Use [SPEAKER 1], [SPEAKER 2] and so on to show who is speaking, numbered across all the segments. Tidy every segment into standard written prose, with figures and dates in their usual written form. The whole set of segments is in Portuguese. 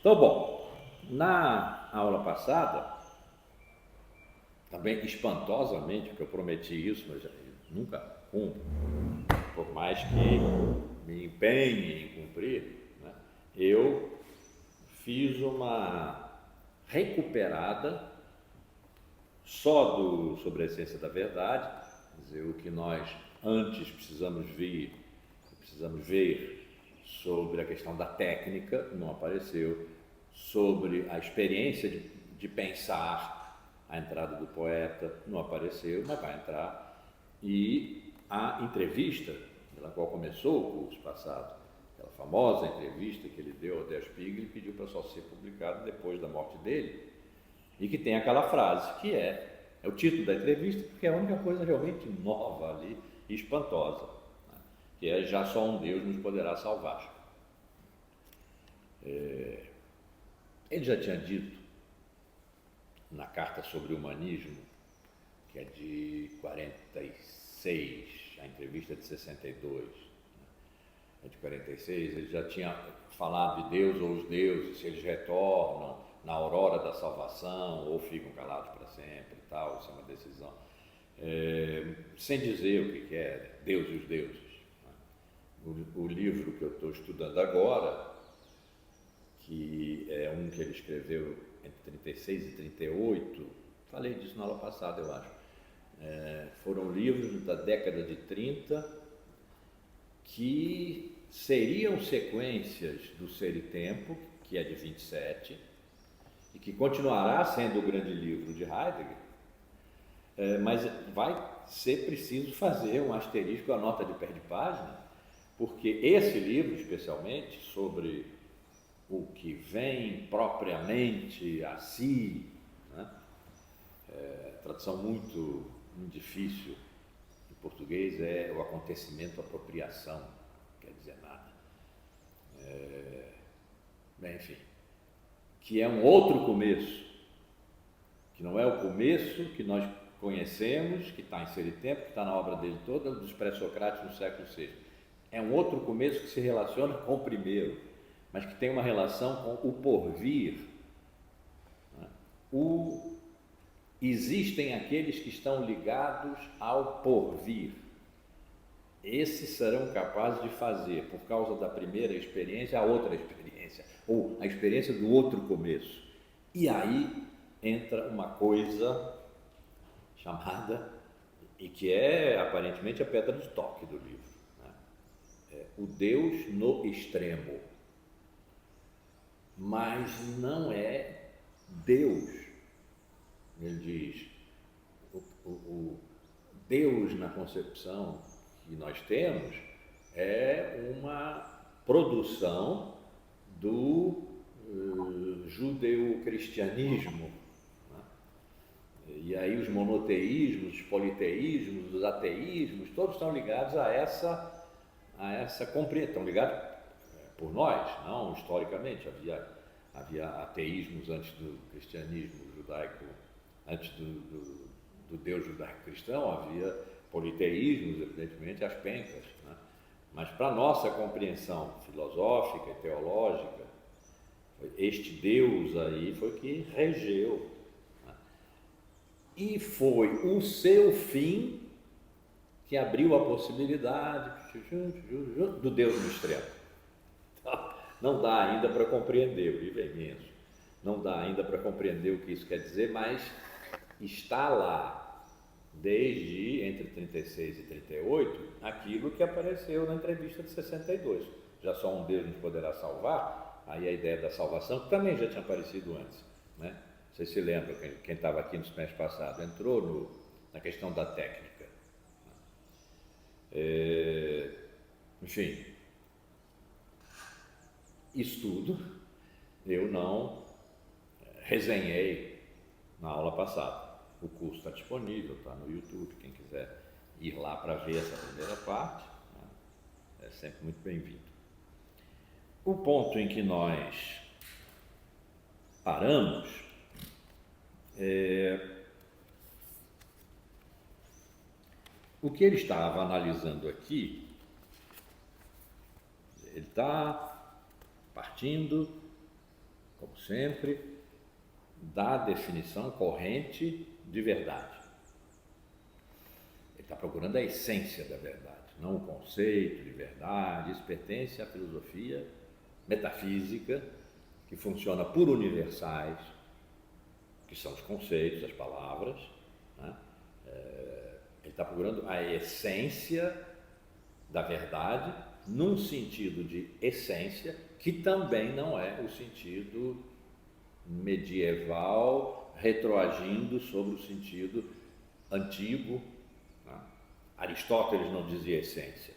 [SPEAKER 1] Então, bom, na aula passada, também espantosamente, porque eu prometi isso, mas nunca cumpro, por mais que me empenhe em cumprir, né? Eu fiz uma recuperada só sobre a essência da verdade, quer dizer, o que nós antes precisamos ver sobre a questão da técnica, não apareceu, sobre a experiência de pensar, a entrada do poeta, não apareceu, mas vai entrar, e a entrevista, pela qual começou o curso passado, aquela famosa entrevista que ele deu ao Der Spiegel e pediu para só ser publicado depois da morte dele, e que tem aquela frase que é o título da entrevista, porque é a única coisa realmente nova ali e espantosa, né? Que é "Já só um Deus nos poderá salvar". Ele já tinha dito na Carta sobre o Humanismo, que é de 46, a entrevista é de 62, é de 46, ele já tinha falado de Deus ou os deuses, se eles retornam na aurora da salvação ou ficam calados para sempre e tal, isso é uma decisão. Sem dizer o que é Deus e os deuses. O livro que eu estou estudando agora, que é um que ele escreveu entre 36 e 38, falei disso na aula passada, eu acho, foram livros da década de 30 que seriam sequências do Ser e Tempo, que é de 27, e que continuará sendo o grande livro de Heidegger, mas vai ser preciso fazer um asterisco, a nota de pé de página, porque esse livro, especialmente, sobre o que vem propriamente a si, né? Tradução muito difícil em português é o acontecimento apropriação, não quer dizer nada. Bem, enfim, que é um outro começo, que não é o começo que nós conhecemos, que está em Ser e Tempo, que está na obra dele toda, dos pré-socráticos no século VI. É um outro começo que se relaciona com o primeiro, mas que tem uma relação com o porvir. Né? Existem aqueles que estão ligados ao porvir. Esses serão capazes de fazer, por causa da primeira experiência, a outra experiência, ou a experiência do outro começo. E aí entra uma coisa chamada, e que é aparentemente a pedra de toque do livro, né? O Deus no extremo. Mas não é Deus. Ele diz, o Deus na concepção que nós temos é uma produção do judeu-cristianismo, né? E aí os monoteísmos, os politeísmos, os ateísmos, todos estão ligados a essa compreensão, estão ligados por nós, não historicamente. Havia ateísmos antes do cristianismo judaico, antes do Deus judaico-cristão, havia politeísmos, evidentemente, as pencas, né? Mas para a nossa compreensão filosófica e teológica, este Deus aí foi que regeu, né? E foi o seu fim que abriu a possibilidade do Deus no extremo. Não dá ainda para compreender, o livro é imenso, não dá ainda para compreender o que isso quer dizer, mas está lá, desde entre 36 e 38, aquilo que apareceu na entrevista de 62. Já só um Deus nos poderá salvar, aí a ideia da salvação, que também já tinha aparecido antes, né? Vocês se lembram, quem estava aqui no semestre passado, entrou na questão da técnica. Enfim, isso tudo eu não resenhei na aula passada. O curso está disponível, está no YouTube, quem quiser ir lá para ver essa primeira parte, né, é sempre muito bem-vindo. O ponto em que nós paramos o que ele estava analisando aqui, ele está partindo como sempre, da definição corrente de verdade. Ele está procurando a essência da verdade, não o conceito de verdade. Isso pertence à filosofia metafísica, que funciona por universais, que são os conceitos, as palavras, né? Ele está procurando a essência da verdade, num sentido de essência, que também não é o sentido medieval, retroagindo sobre o sentido antigo, né? Aristóteles não dizia essência,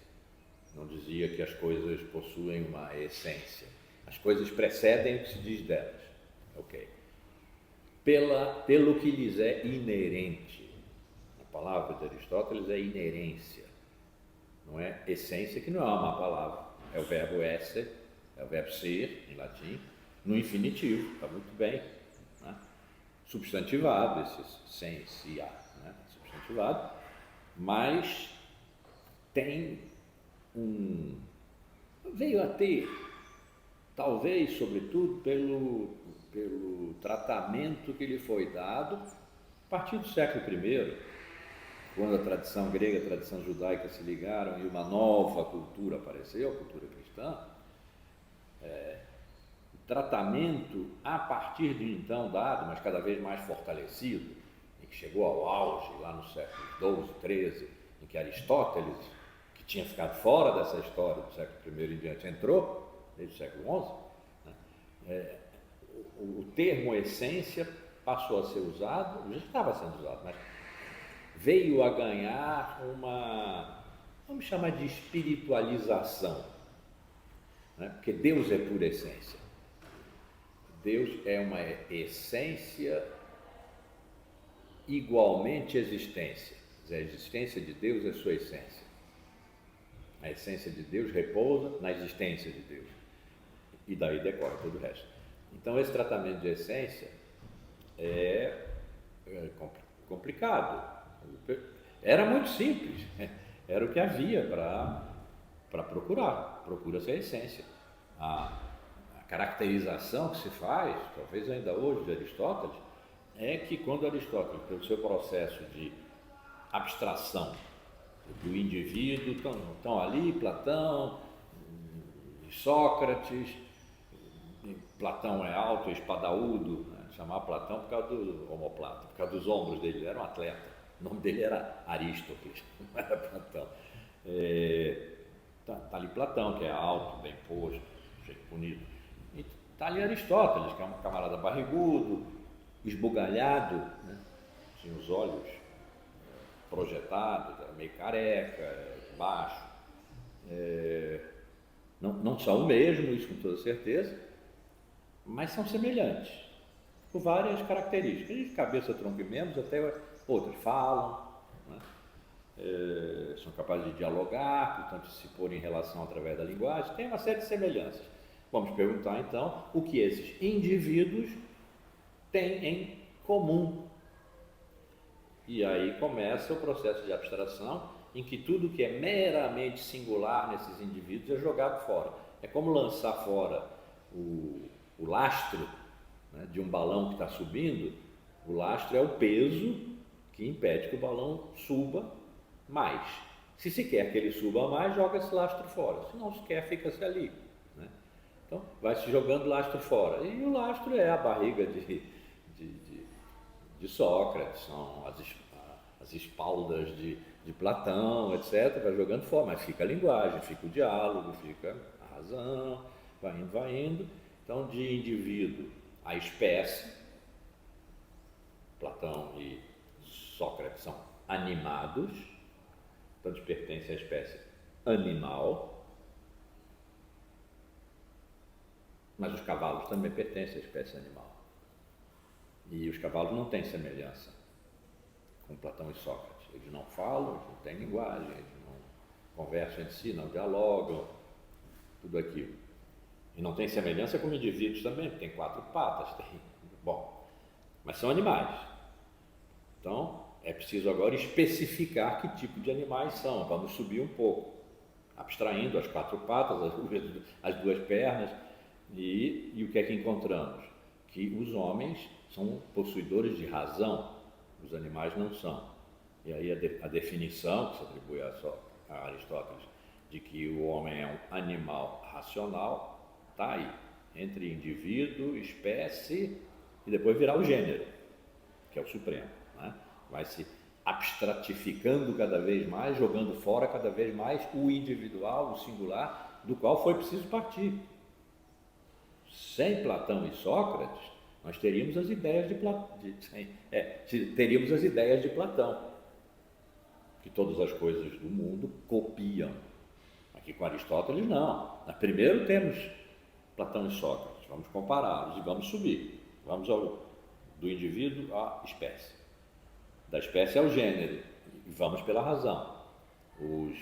[SPEAKER 1] não dizia que as coisas possuem uma essência. As coisas precedem o que se diz delas. Ok. Pelo que lhes é inerente. A palavra de Aristóteles é inerência. Não é essência, que não é uma má palavra. É o verbo esse, é o verbo ser, em latim, no infinitivo, está muito bem, né? Substantivado, esse sensia, né? Substantivado, mas tem veio a ter, talvez, sobretudo, pelo tratamento que lhe foi dado a partir do século I, quando a tradição grega e a tradição judaica se ligaram e uma nova cultura apareceu, a cultura cristã. O tratamento, a partir de então dado, mas cada vez mais fortalecido, e que chegou ao auge lá no século XII, XIII, em que Aristóteles, que tinha ficado fora dessa história do século I em diante, entrou, desde o século XI, né? O termo essência passou a ser usado, já estava sendo usado, mas veio a ganhar uma, vamos chamar de espiritualização, né? Porque Deus é pura essência. Deus é uma essência igualmente existência. A existência de Deus é sua essência. A essência de Deus repousa na existência de Deus. E daí decorre todo o resto. Então, esse tratamento de essência é complicado. Era muito simples, era o que havia para procurar. Procura-se a essência. A caracterização que se faz, talvez ainda hoje, de Aristóteles, é que quando Aristóteles, pelo seu processo de abstração do indivíduo, estão ali Platão, Sócrates. Platão é alto, espadaúdo, né? Chamava Platão por causa do omoplata, por causa dos ombros dele. Ele era um atleta, o nome dele era Arístocles, não era Platão. Tá ali Platão, que é alto, bem posto, jeito bonito. E está ali Aristóteles, que é um camarada barrigudo, esbugalhado, né? Tinha os olhos projetados, era meio careca, baixo. Não são o mesmo, isso com toda certeza, mas são semelhantes, por várias características, de cabeça, tronco e membros, até outras falam, né? São capazes de dialogar, portanto se pôr em relação através da linguagem, tem uma série de semelhanças. Vamos perguntar então o que esses indivíduos têm em comum. E aí começa o processo de abstração, em que tudo que é meramente singular nesses indivíduos é jogado fora. É como lançar fora o lastro, né, de um balão que está subindo. O lastro é o peso que impede que o balão suba mais. Se se quer que ele suba mais, joga esse lastro fora. Se não se quer, fica-se ali, né? Então, vai se jogando lastro fora. E o lastro é a barriga de Sócrates, são as espaldas de Platão, etc. Vai jogando fora, mas fica a linguagem, fica o diálogo, fica a razão, vai indo. Então, de indivíduo a espécie, Platão e Sócrates são animados, então eles pertencem à espécie animal, mas os cavalos também pertencem à espécie animal. E os cavalos não têm semelhança com Platão e Sócrates. Eles não falam, eles não têm linguagem, eles não conversam entre si, não dialogam, tudo aquilo. E não tem semelhança com indivíduos também, porque tem 4 patas, bom, mas são animais. Então, é preciso agora especificar que tipo de animais são. Vamos subir um pouco, abstraindo as 4 patas, as 2 pernas, e o que é que encontramos? que os homens são possuidores de razão, os animais não são. E aí a definição que se atribui a Aristóteles de que o homem é um animal racional está aí, entre indivíduo, espécie e depois virar o gênero, que é o supremo, né? Vai se abstratificando cada vez mais, jogando fora cada vez mais o individual, o singular, do qual foi preciso partir. Sem Platão e Sócrates, nós teríamos as ideias teríamos as ideias de Platão, que todas as coisas do mundo copiam. Aqui com Aristóteles não. Primeiro temos Platão e Sócrates, vamos compará-los e vamos subir. Vamos do indivíduo à espécie, da espécie ao gênero, e vamos pela razão. Os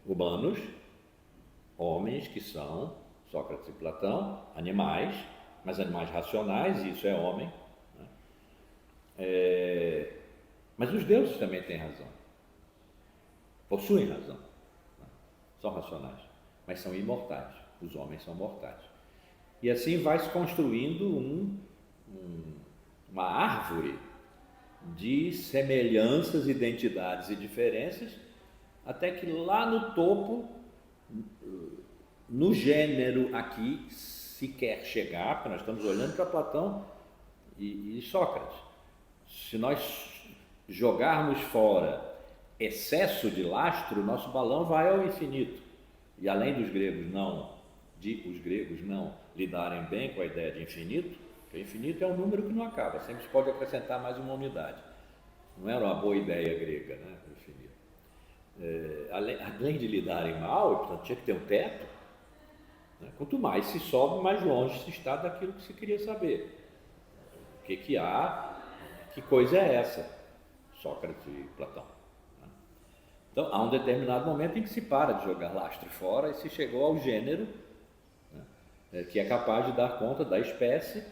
[SPEAKER 1] humanos, homens que são, Sócrates e Platão, animais, mas animais racionais, e isso é homem, né? Mas os deuses também têm razão, possuem razão, né? São racionais, mas são imortais, os homens são mortais. E assim vai se construindo uma árvore de semelhanças, identidades e diferenças, até que lá no topo, no gênero aqui, se quer chegar, porque nós estamos olhando para Platão e Sócrates. Se nós jogarmos fora excesso de lastro, nosso balão vai ao infinito. E além dos gregos os gregos não lidarem bem com a ideia de infinito, porque infinito é um número que não acaba, sempre se pode acrescentar mais uma unidade. Não era uma boa ideia grega, né, o infinito. Além de lidarem mal, portanto, tinha que ter um teto, né? Quanto mais se sobe, mais longe se está daquilo que se queria saber. O que há, que coisa é essa? Sócrates e Platão. Né? Então, há um determinado momento em que se para de jogar lastro fora e se chegou ao gênero, né, que é capaz de dar conta da espécie,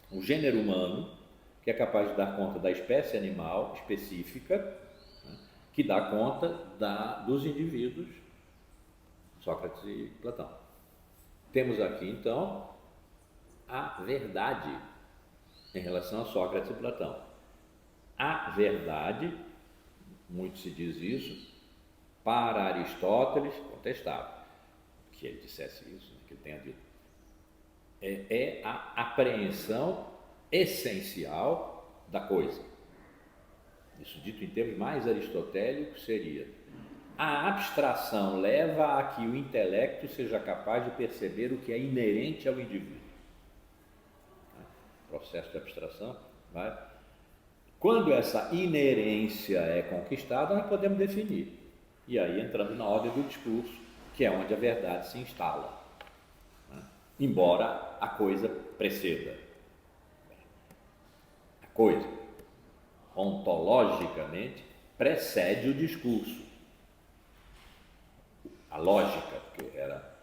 [SPEAKER 1] o gênero humano, que é capaz de dar conta da espécie animal específica, né, que dá conta dos indivíduos, Sócrates e Platão. Temos aqui, então, a verdade em relação a Sócrates e Platão. A verdade, muito se diz isso, para Aristóteles, contestável, que ele dissesse isso, né, que ele tenha dito, é a apreensão essencial da coisa. Isso dito em termos mais aristotélicos seria: a abstração leva a que o intelecto seja capaz de perceber o que é inerente ao indivíduo. O processo de abstração vai. Quando essa inerência é conquistada, nós podemos definir. E aí entramos na ordem do discurso, que é onde a verdade se instala, né? Embora a coisa preceda. A coisa, ontologicamente, precede o discurso. A lógica, que era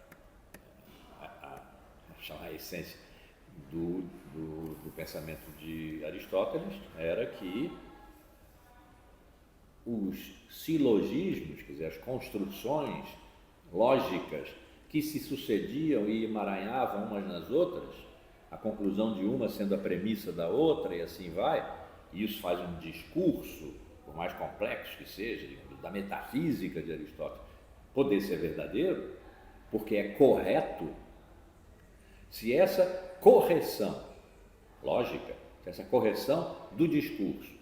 [SPEAKER 1] a essência do pensamento de Aristóteles, era que os silogismos, quer dizer, as construções lógicas que se sucediam e emaranhavam umas nas outras, a conclusão de uma sendo a premissa da outra e assim vai, e isso faz um discurso, por mais complexo que seja, da metafísica de Aristóteles, poder ser verdadeiro, porque é correto, se essa correção lógica, se essa correção do discurso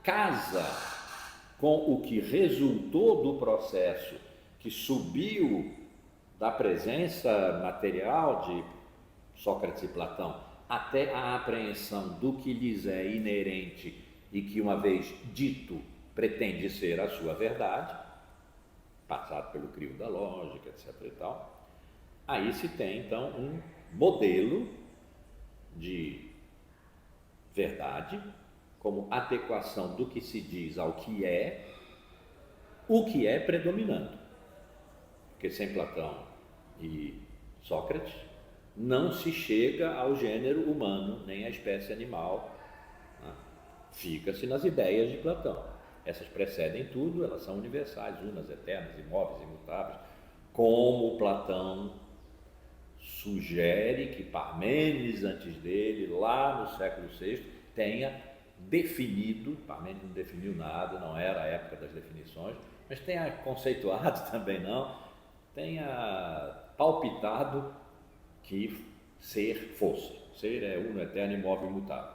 [SPEAKER 1] casa com o que resultou do processo que subiu da presença material de Sócrates e Platão até a apreensão do que lhes é inerente e que, uma vez dito, pretende ser a sua verdade, passado pelo crivo da lógica, etc. e tal, aí se tem, então, um modelo de verdade como adequação do que se diz ao que é, o que é predominando. Porque sem Platão e Sócrates não se chega ao gênero humano, nem à espécie animal, né? Fica-se nas ideias de Platão. Essas precedem tudo, elas são universais, unas, eternas, imóveis, imutáveis, como Platão sugere que Parmênides, antes dele, lá no século VI, tenha definido, Parmênides não definiu nada, não era a época das definições, mas tenha conceituado também não, tenha palpitado que ser fosse. Ser é uno, eterno, imóvel e imutável.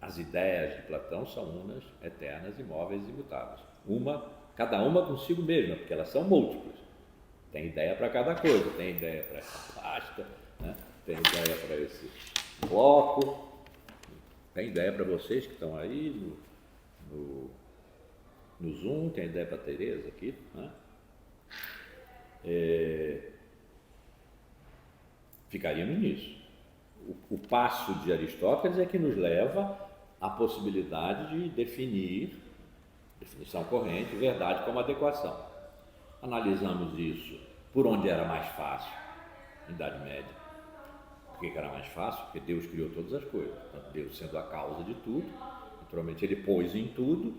[SPEAKER 1] As ideias de Platão são unas, eternas, imóveis e imutáveis. Cada uma consigo mesma, porque elas são múltiplas. Tem ideia para cada coisa, tem ideia para essa pasta, né? Tem ideia para esse bloco, tem ideia para vocês que estão aí no Zoom, tem ideia para a Tereza aqui, né? Ficaríamos nisso. O passo de Aristóteles é que nos leva à possibilidade de definir, definição corrente, verdade como adequação. Analisamos isso por onde era mais fácil, na Idade Média. Por que era mais fácil? Porque Deus criou todas as coisas. Portanto, Deus sendo a causa de tudo, naturalmente Ele pôs em tudo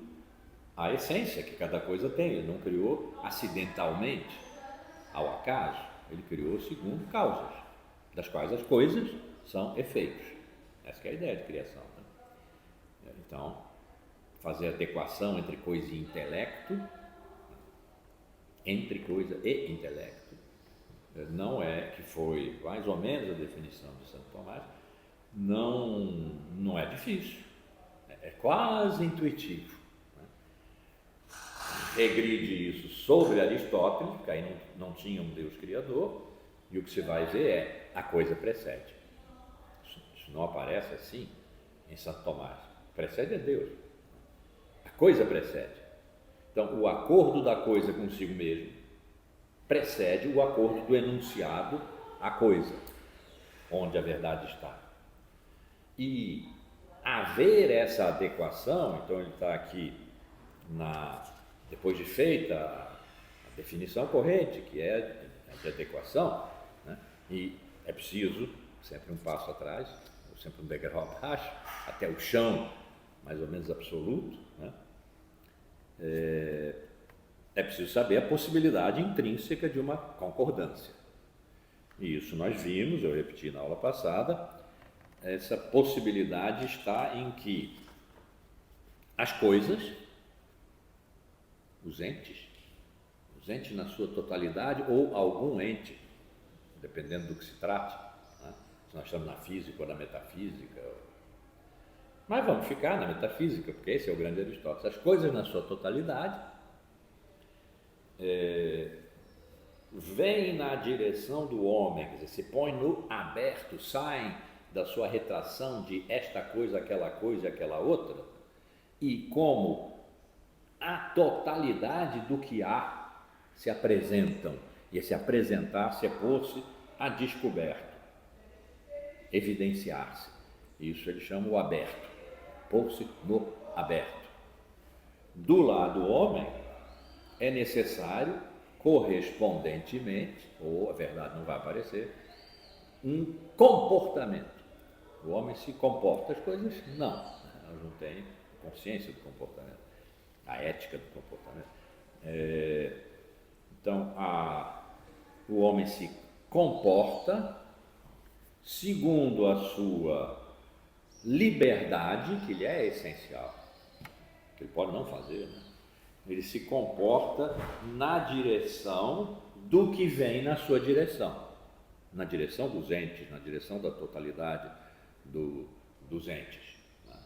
[SPEAKER 1] a essência que cada coisa tem. Ele não criou acidentalmente, ao acaso. Ele criou segundo causas, das quais as coisas são efeitos. Essa que é a ideia de criação, né? Então, fazer adequação entre coisa e intelecto, não é, que foi mais ou menos a definição de Santo Tomás, não é difícil, é quase intuitivo, né? Regride isso sobre Aristóteles, porque aí não tinha um Deus criador, e o que você vai ver é a coisa precede. Isso não aparece assim em Santo Tomás. Precede é Deus. A coisa precede. Então, o acordo da coisa consigo mesmo precede o acordo do enunciado à coisa, onde a verdade está. E haver essa adequação, então ele está aqui, depois de feita a definição corrente, que é de adequação, né? E é preciso, sempre um passo atrás, ou sempre um degrau abaixo, até o chão mais ou menos absoluto, né? É preciso saber a possibilidade intrínseca de uma concordância. E isso nós vimos, eu repeti na aula passada, essa possibilidade está em que as coisas, os entes na sua totalidade ou algum ente, dependendo do que se trate, né? Se nós estamos na física ou na metafísica, mas vamos ficar na metafísica, porque esse é o grande Aristóteles. As coisas na sua totalidade vêm na direção do homem, quer dizer, se põem no aberto, saem da sua retração de esta coisa, e aquela outra, e como a totalidade do que há se apresentam, e esse apresentar-se é pôr-se a descoberto, evidenciar-se. Isso ele chama o aberto, pôr-se no aberto. Do lado homem, é necessário, correspondentemente, ou a verdade não vai aparecer, um comportamento. O homem se comporta, as coisas não. Elas não têm consciência do comportamento, a ética do comportamento. Então, o homem se comporta segundo a sua liberdade, que lhe é essencial, que ele pode não fazer, né? Ele se comporta na direção do que vem na sua direção, na direção dos entes, na direção da totalidade dos entes, né?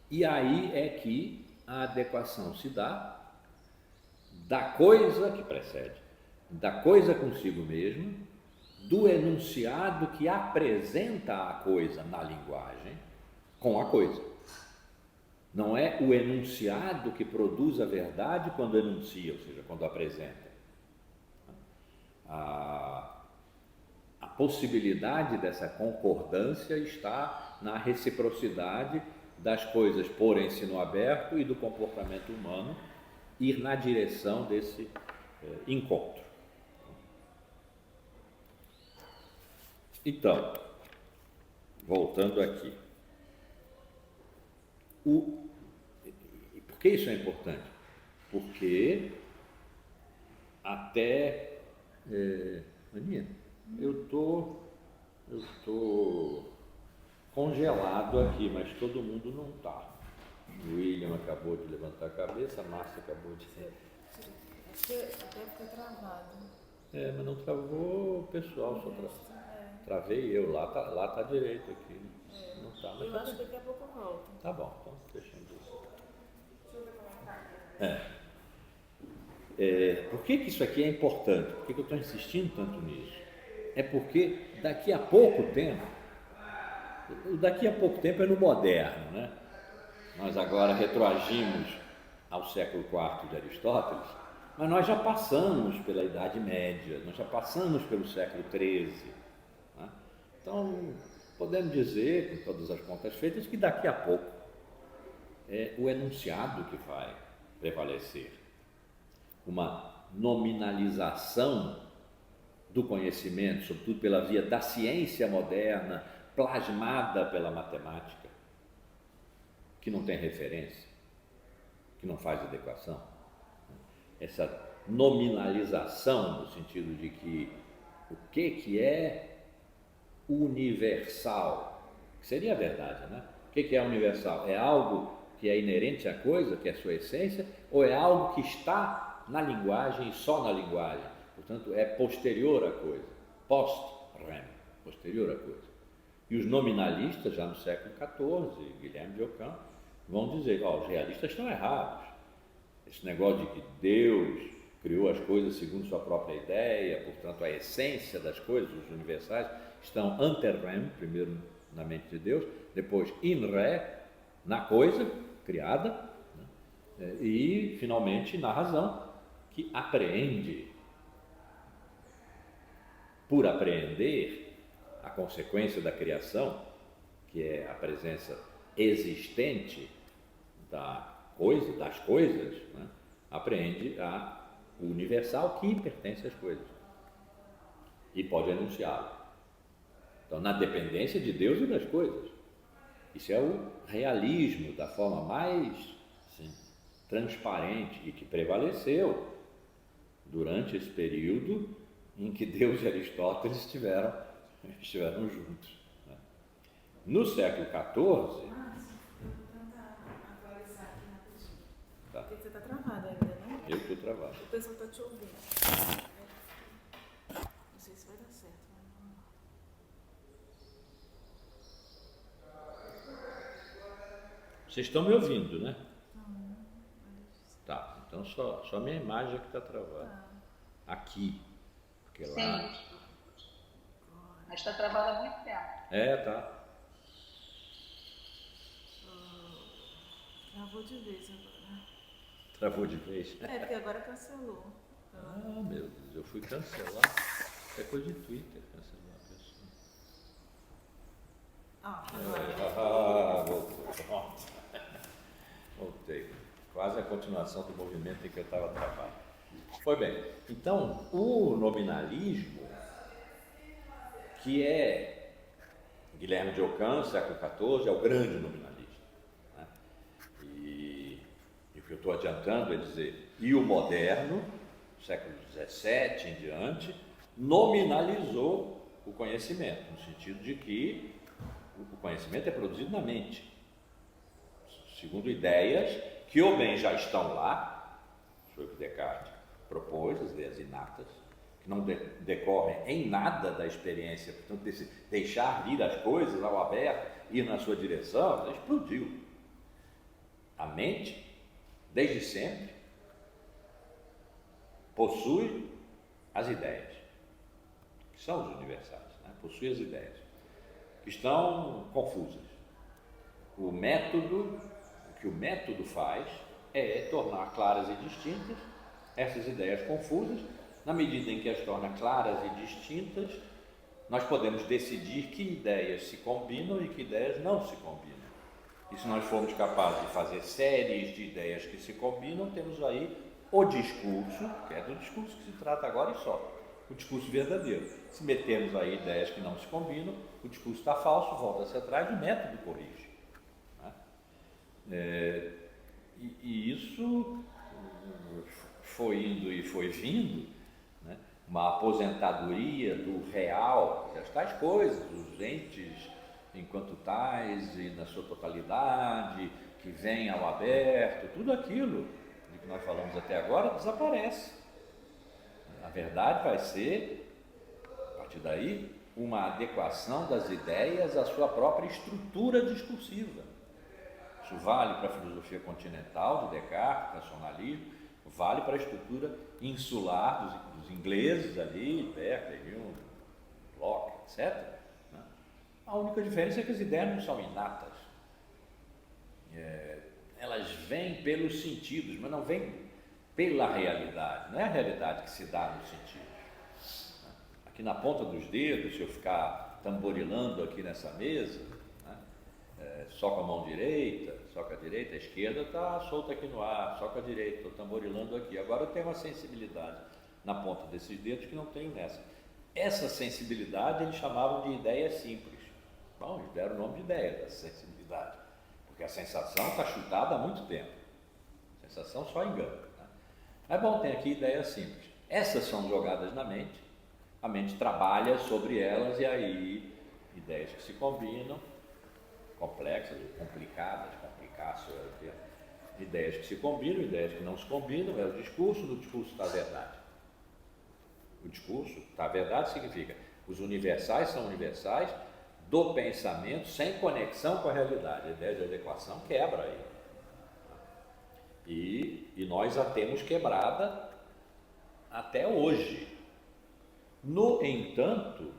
[SPEAKER 1] E aí é que a adequação se dá da coisa que precede, da coisa consigo mesmo, do enunciado que apresenta a coisa na linguagem com a coisa. Não é o enunciado que produz a verdade quando enuncia, ou seja, quando apresenta. A possibilidade dessa concordância está na reciprocidade das coisas porem-se no aberto e do comportamento humano ir na direção desse encontro. Então, voltando aqui, por que isso é importante? Porque até... Aninha, Eu tô congelado aqui, mas todo mundo não está. O William acabou de levantar a cabeça, a Márcia acabou de...
[SPEAKER 2] Acho que até fica travado.
[SPEAKER 1] Mas não travou o pessoal, só travei eu, lá tá direito aqui. Não tá, mas
[SPEAKER 2] eu acho que daqui a pouco eu volto.
[SPEAKER 1] Tá bom, então deixando isso.
[SPEAKER 2] Deixa eu ver como é que tá.
[SPEAKER 1] Por que isso aqui é importante? Por que eu estou insistindo tanto nisso? É porque daqui a pouco tempo é no moderno, né? Nós agora retroagimos ao século IV de Aristóteles, mas nós já passamos pela Idade Média, nós já passamos pelo século XIII. Né? Então, podemos dizer, com todas as contas feitas, que daqui a pouco é o enunciado que vai prevalecer. Uma nominalização do conhecimento, sobretudo pela via da ciência moderna, plasmada pela matemática, que não tem referência, que não faz adequação. Essa nominalização, no sentido de que o que é universal, que seria a verdade, né? O que é universal? É algo que é inerente à coisa, que é a sua essência, ou é algo que está na linguagem e só na linguagem? Portanto, é posterior à coisa, post-rem, posterior à coisa. E os nominalistas, já no século XIV, Guilherme de Ockham, vão dizer, os realistas estão errados. Esse negócio de que Deus criou as coisas segundo sua própria ideia, portanto a essência das coisas, os universais, estão ante rem, primeiro na mente de Deus, depois in re, na coisa criada, né? E finalmente na razão, que apreende. Por apreender a consequência da criação, que é a presença existente das coisas, né? Apreende o universal que pertence às coisas e pode enunciá-lo. Então, na dependência de Deus e das coisas. Isso é o realismo da forma mais transparente e que prevaleceu durante esse período em que Deus e Aristóteles estiveram juntos. Né? No século XIV...
[SPEAKER 2] Tá. Porque você está travado ainda, né?
[SPEAKER 1] Eu estou travado.
[SPEAKER 2] O pessoal está te ouvindo. Não sei se vai dar certo, mas vamos lá.
[SPEAKER 1] Vocês estão me ouvindo, né?
[SPEAKER 2] Não.
[SPEAKER 1] Tá, então só a minha imagem é que está travada. Aqui. Porque lá...
[SPEAKER 3] Sim. Mas está travado há muito tempo.
[SPEAKER 1] Tá.
[SPEAKER 2] Travou de vez agora.
[SPEAKER 1] Travou de vez?
[SPEAKER 2] Porque agora cancelou.
[SPEAKER 1] Meu Deus, eu fui cancelar. É coisa de Twitter, cancelar a pessoa. Voltou. Voltei. Quase a continuação do movimento em que eu estava travado. Foi bem. Então, o nominalismo, que é Guilherme de Ockham, século XIV, é o grande nominalista. Né? E o que eu estou adiantando é dizer, e o moderno, século XVII em diante, nominalizou o conhecimento, no sentido de que o conhecimento é produzido na mente, segundo ideias que ou bem já estão lá, foi o que Descartes propôs, as ideias inatas, que não decorrem em nada da experiência, portanto, deixar vir as coisas ao aberto, ir na sua direção, ela explodiu. A mente, desde sempre, possui as ideias, que são os universais, né? Possui as ideias, que estão confusas. O que o método faz é tornar claras e distintas essas ideias confusas. Na medida em que as torna claras e distintas, nós podemos decidir que ideias se combinam e que ideias não se combinam. E se nós formos capazes de fazer séries de ideias que se combinam, temos aí o discurso, que é do discurso que se trata agora e só, o discurso verdadeiro. Se metermos aí ideias que não se combinam, o discurso está falso, volta-se atrás, o método corrige. Né? E isso foi indo e foi vindo, né? uma aposentadoria do real, das tais coisas, os entes enquanto tais e na sua totalidade, que vem ao aberto, tudo aquilo de que nós falamos até agora desaparece. A verdade vai ser, a partir daí, uma adequação das ideias à sua própria estrutura discursiva. Isso vale para a filosofia continental de Descartes, racionalismo, vale para a estrutura insular dos ingleses ali, Berkeley, Hume, Locke, etc. A única diferença é que as ideias não são inatas. Elas vêm pelos sentidos, mas não vêm pela realidade. Não é a realidade que se dá nos sentidos. Aqui na ponta dos dedos, se eu ficar tamborilando aqui nessa mesa, só com a mão direita, só com a direita, a esquerda está solta aqui no ar, só com a direita, estou tamborilando aqui. Agora eu tenho uma sensibilidade na ponta desses dedos que não tenho nessa. Essa sensibilidade eles chamavam de ideia simples. Bom, eles deram o nome de ideia dessa sensibilidade, porque a sensação está chutada há muito tempo. A sensação só engana. Mas bom, tem aqui ideias simples. Essas são jogadas na mente, a mente trabalha sobre elas e aí ideias que se combinam, complexas, complicadas, ideias que se combinam, ideias que não se combinam, é o discurso, no discurso está a verdade. O discurso está a verdade significa os universais são universais do pensamento sem conexão com a realidade. A ideia de adequação quebra aí. E nós a temos quebrada até hoje. No entanto,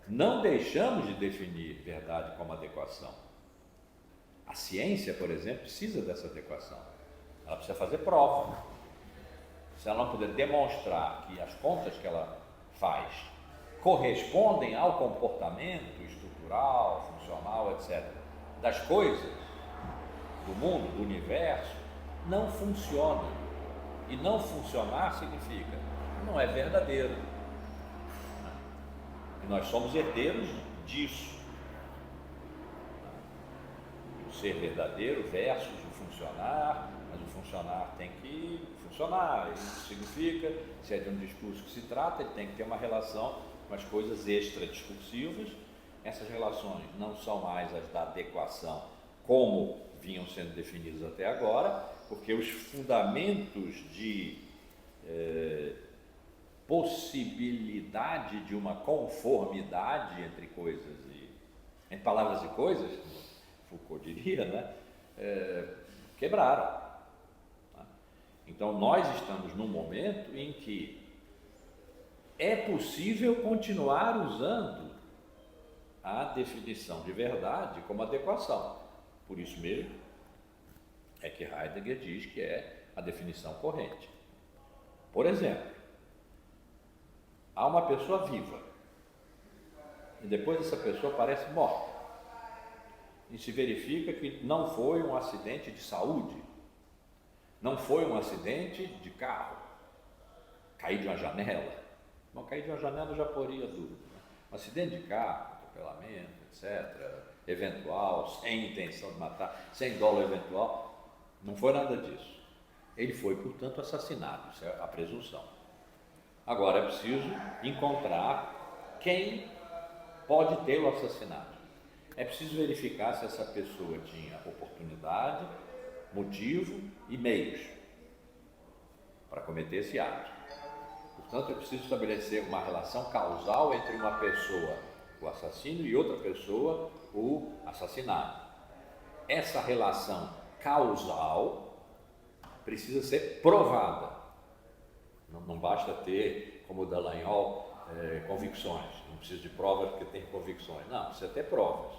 [SPEAKER 1] não deixamos de definir verdade como adequação. A ciência, por exemplo, precisa dessa adequação. Ela precisa fazer prova. Se ela não puder demonstrar que as contas que ela faz correspondem ao comportamento estrutural, funcional, etc., das coisas, do mundo, do universo, não funciona. E não funcionar significa não é verdadeiro. E nós somos herdeiros disso. O ser verdadeiro versus o funcionar, mas o funcionar tem que funcionar. Isso significa, se é de um discurso que se trata, ele tem que ter uma relação com as coisas extradiscursivas. Essas relações não são mais as da adequação como vinham sendo definidas até agora, porque os fundamentos de possibilidade de uma conformidade entre coisas entre palavras e coisas, como Foucault diria, né? Quebraram. Então nós estamos num momento em que é possível continuar usando a definição de verdade como adequação. Por isso mesmo é que Heidegger diz que é a definição corrente. Por exemplo, há uma pessoa viva e depois essa pessoa parece morta e se verifica que não foi um acidente de saúde, não foi um acidente de carro, cair de uma janela. Bom, cair de uma janela já poria dúvida, né? Um acidente de carro, atropelamento, etc., eventual, sem intenção de matar, sem dolo eventual, não foi nada disso. Ele foi, portanto, assassinado, isso é a presunção. Agora é preciso encontrar quem pode tê-lo assassinado. É preciso verificar se essa pessoa tinha oportunidade, motivo e meios para cometer esse ato. Portanto, é preciso estabelecer uma relação causal entre uma pessoa, o assassino, e outra pessoa, o assassinado. Essa relação causal precisa ser provada. Não basta ter, como o Dallagnol, convicções. Não precisa de provas porque tem convicções. Não, precisa ter provas.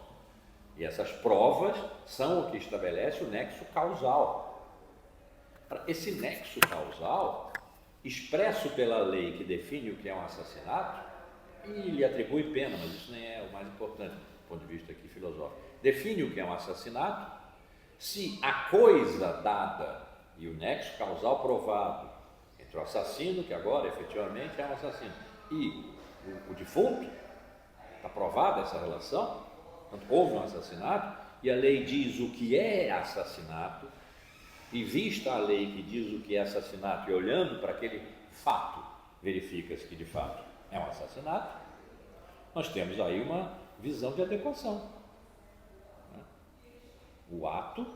[SPEAKER 1] E essas provas são o que estabelece o nexo causal. Esse nexo causal, expresso pela lei que define o que é um assassinato, e lhe atribui pena, mas isso nem é o mais importante do ponto de vista aqui filosófico. Define o que é um assassinato se a coisa dada e o nexo causal provado entre o assassino, que agora efetivamente é um assassino, e o defunto, está provada essa relação, portanto, houve um assassinato, e a lei diz o que é assassinato, e vista a lei que diz o que é assassinato, e olhando para aquele fato verifica-se que de fato é um assassinato, nós temos aí uma visão de adequação. O ato,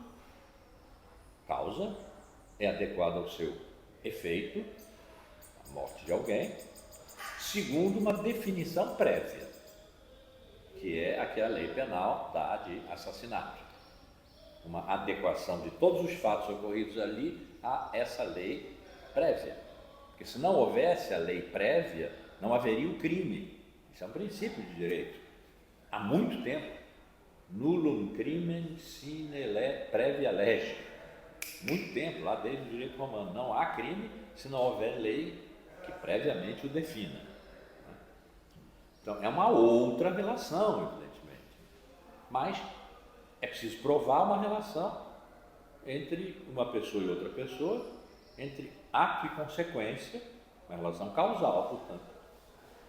[SPEAKER 1] causa, é adequado ao seu efeito, a morte de alguém, segundo uma definição prévia, que é a que a lei penal dá de assassinato. Uma adequação de todos os fatos ocorridos ali a essa lei prévia. Porque se não houvesse a lei prévia, não haveria o crime. Isso é um princípio de direito. Há muito tempo. Nullum crimen sine previa lege. Muito tempo, lá desde o direito romano. Não há crime se não houver lei que previamente o defina. Então, é uma outra relação, evidentemente. Mas é preciso provar uma relação entre uma pessoa e outra pessoa, entre ato e consequência, uma relação causal, portanto.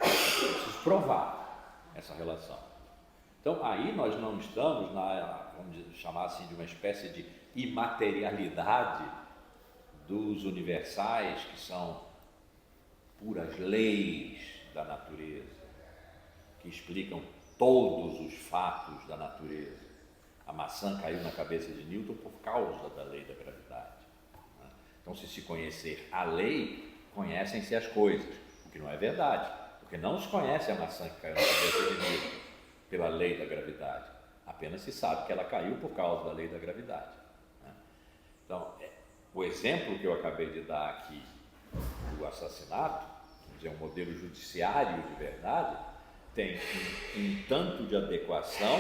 [SPEAKER 1] É preciso provar essa relação. Então, aí nós não estamos vamos chamar assim, de uma espécie de imaterialidade dos universais, que são puras leis da natureza, que explicam todos os fatos da natureza. A maçã caiu na cabeça de Newton por causa da lei da gravidade. Então, se conhecer a lei, conhecem-se as coisas, o que não é verdade, porque não se conhece a maçã que caiu na cabeça de Newton pela lei da gravidade, apenas se sabe que ela caiu por causa da lei da gravidade. Então, o exemplo que eu acabei de dar aqui do assassinato, vamos dizer, um modelo judiciário de verdade, tem um tanto de adequação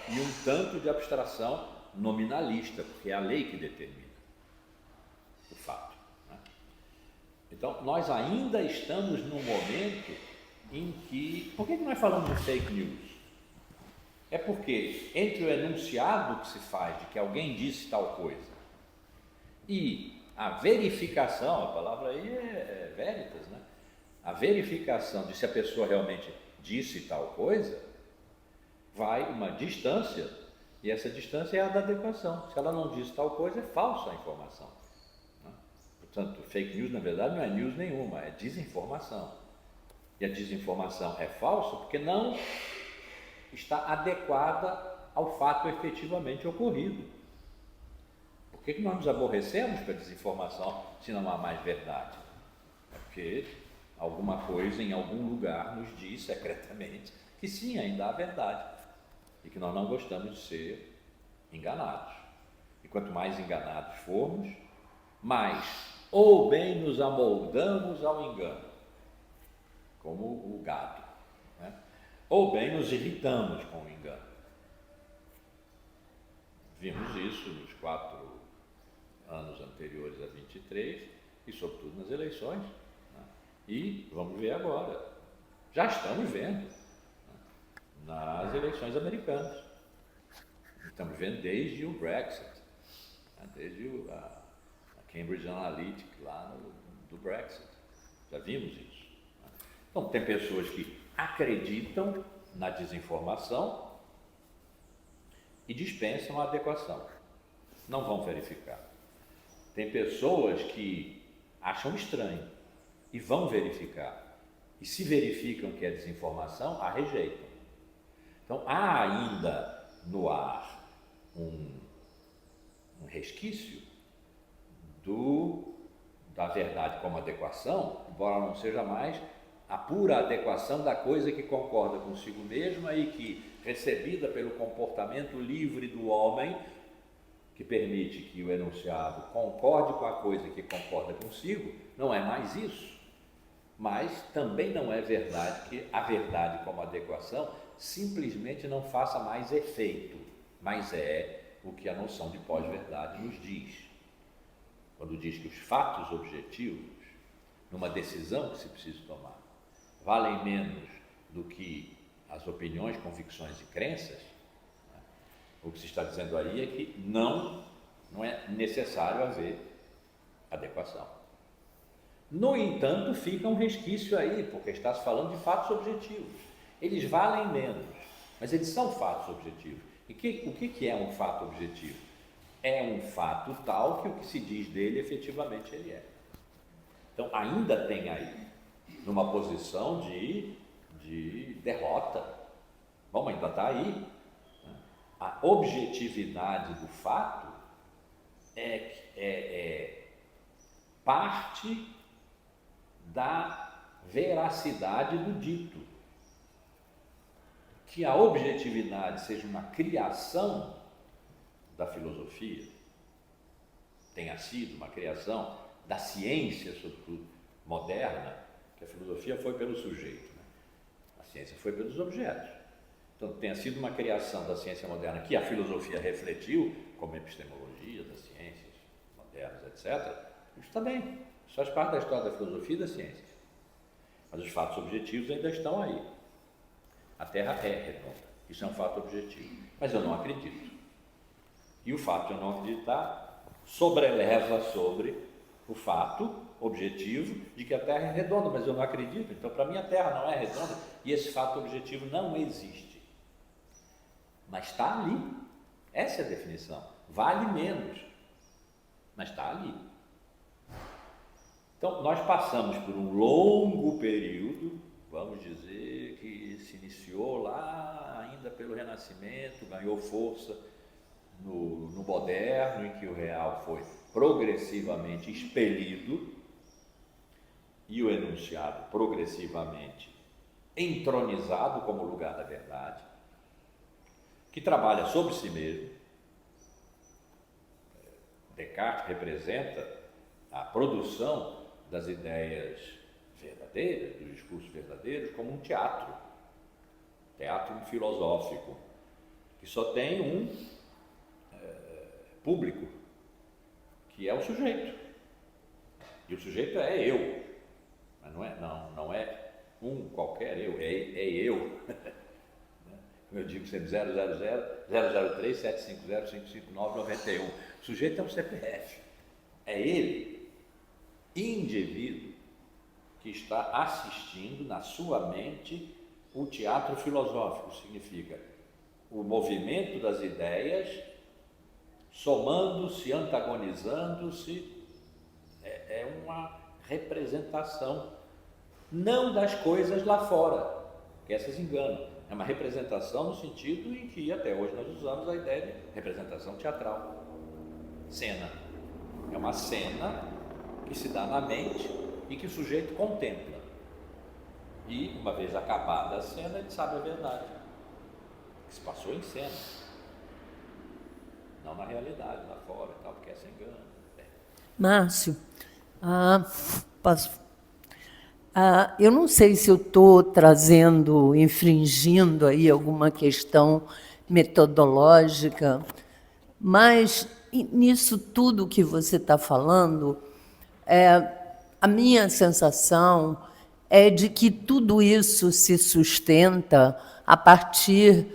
[SPEAKER 1] e um tanto de abstração nominalista, porque é a lei que determina o fato. Então, nós ainda estamos num momento em que... Por que nós falamos de fake news? É porque entre o enunciado que se faz de que alguém disse tal coisa e a verificação, a palavra aí é veritas, né? A verificação de se a pessoa realmente disse tal coisa, vai uma distância, e essa distância é a da adequação. Se ela não disse tal coisa, é falsa a informação. Portanto, fake news, na verdade, não é news nenhuma, é desinformação. E a desinformação é falsa porque não está adequada ao fato efetivamente ocorrido. Por que nós nos aborrecemos com a desinformação se não há mais verdade? É porque alguma coisa em algum lugar nos diz secretamente que sim, ainda há verdade e que nós não gostamos de ser enganados. E quanto mais enganados formos, mais ou bem nos amoldamos ao engano, como o gado, né? Ou bem nos irritamos com o engano. Vimos isso nos 4 anos anteriores a 23 e sobretudo nas eleições, né? E vamos ver agora, já estamos vendo, né? Nas eleições americanas, estamos vendo desde o Brexit, né? Desde a Cambridge Analytica lá do Brexit, já vimos isso, né? Então tem pessoas que acreditam na desinformação e dispensam a adequação, não vão verificar. Tem pessoas que acham estranho e vão verificar, e se verificam que é desinformação, a rejeitam. Então há ainda no ar um resquício da verdade como adequação, embora não seja mais a pura adequação da coisa que concorda consigo mesma e que, recebida pelo comportamento livre do homem, que permite que o enunciado concorde com a coisa que concorda consigo, não é mais isso. Mas também não é verdade que a verdade como adequação simplesmente não faça mais efeito, mas é o que a noção de pós-verdade nos diz. Quando diz que os fatos objetivos, numa decisão que se precisa tomar, valem menos do que as opiniões, convicções e crenças, né? O que se está dizendo aí é que não é necessário haver adequação. No entanto, fica um resquício aí, porque está se falando de fatos objetivos. Eles valem menos, mas eles são fatos objetivos. E o que é um fato objetivo? É um fato tal que o que se diz dele, efetivamente, ele é. Então, ainda tem aí numa posição de derrota. Bom, ainda está aí. A objetividade do fato é parte da veracidade do dito. Que a objetividade seja uma criação da filosofia, tenha sido uma criação da ciência, sobretudo moderna, que a filosofia foi pelo sujeito, né? A ciência foi pelos objetos. Então, tenha sido uma criação da ciência moderna que a filosofia refletiu, como a epistemologia das ciências modernas, etc. Isso está bem, isso faz parte da história da filosofia e da ciência. Mas os fatos objetivos ainda estão aí. A Terra é redonda, isso é um fato objetivo, mas eu não acredito. E o fato de eu não acreditar sobreleva sobre o fato objetivo de que a Terra é redonda, mas eu não acredito, então para mim a Terra não é redonda e esse fato objetivo não existe. Mas está ali, essa é a definição, vale menos, mas está ali. Então nós passamos por um longo período, vamos dizer, que se iniciou lá ainda pelo Renascimento, ganhou força no moderno, em que o real foi progressivamente expelido e o enunciado progressivamente entronizado como lugar da verdade, que trabalha sobre si mesmo. Descartes representa a produção das ideias verdadeiras, dos discursos verdadeiros, como um teatro filosófico, que só tem um público, que é o sujeito. E o sujeito é eu, mas não é um qualquer eu, é eu. Como eu digo sempre, 000 003 750 559 91. O sujeito é um CPF, é ele, indivíduo, que está assistindo na sua mente o teatro filosófico, significa o movimento das ideias somando-se, antagonizando-se, é uma representação, não das coisas lá fora, que essas enganam, é uma representação no sentido em que até hoje nós usamos a ideia de representação teatral, cena, é uma cena que se dá na mente e que o sujeito contempla, e uma vez acabada a cena ele sabe a verdade, que se passou em cena, não na realidade, lá fora e tal, porque essa engana.
[SPEAKER 4] Márcio, eu não sei se eu estou infringindo aí alguma questão metodológica, mas nisso tudo que você está falando, a minha sensação é de que tudo isso se sustenta a partir,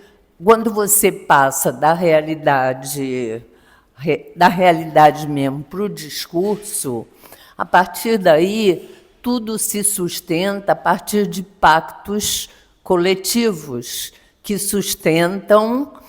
[SPEAKER 4] quando você passa da realidade mesmo para o discurso, a partir daí tudo se sustenta a partir de pactos coletivos que sustentam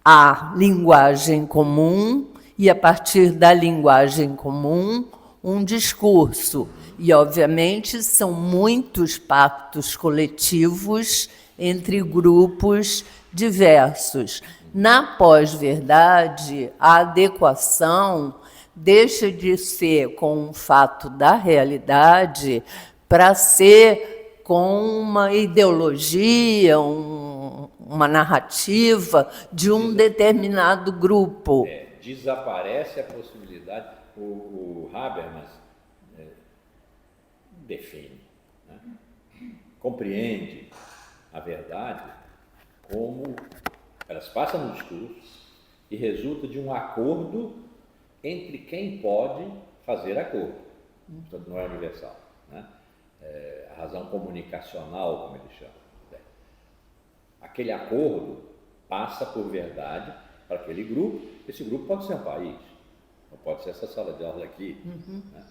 [SPEAKER 4] a linguagem comum e, a partir da linguagem comum, um discurso. E, obviamente, são muitos pactos coletivos entre grupos diversos. Na pós-verdade, a adequação deixa de ser com um fato da realidade para ser com uma ideologia, uma narrativa de um determinado grupo.
[SPEAKER 1] Desaparece a possibilidade, o Habermas define, né? Compreende a verdade como elas passam no discurso e resulta de um acordo entre quem pode fazer acordo. Portanto, não é universal, né? A razão comunicacional, como ele chama. Aquele acordo passa por verdade para aquele grupo. Esse grupo pode ser um país, não pode ser essa sala de aula aqui. Né?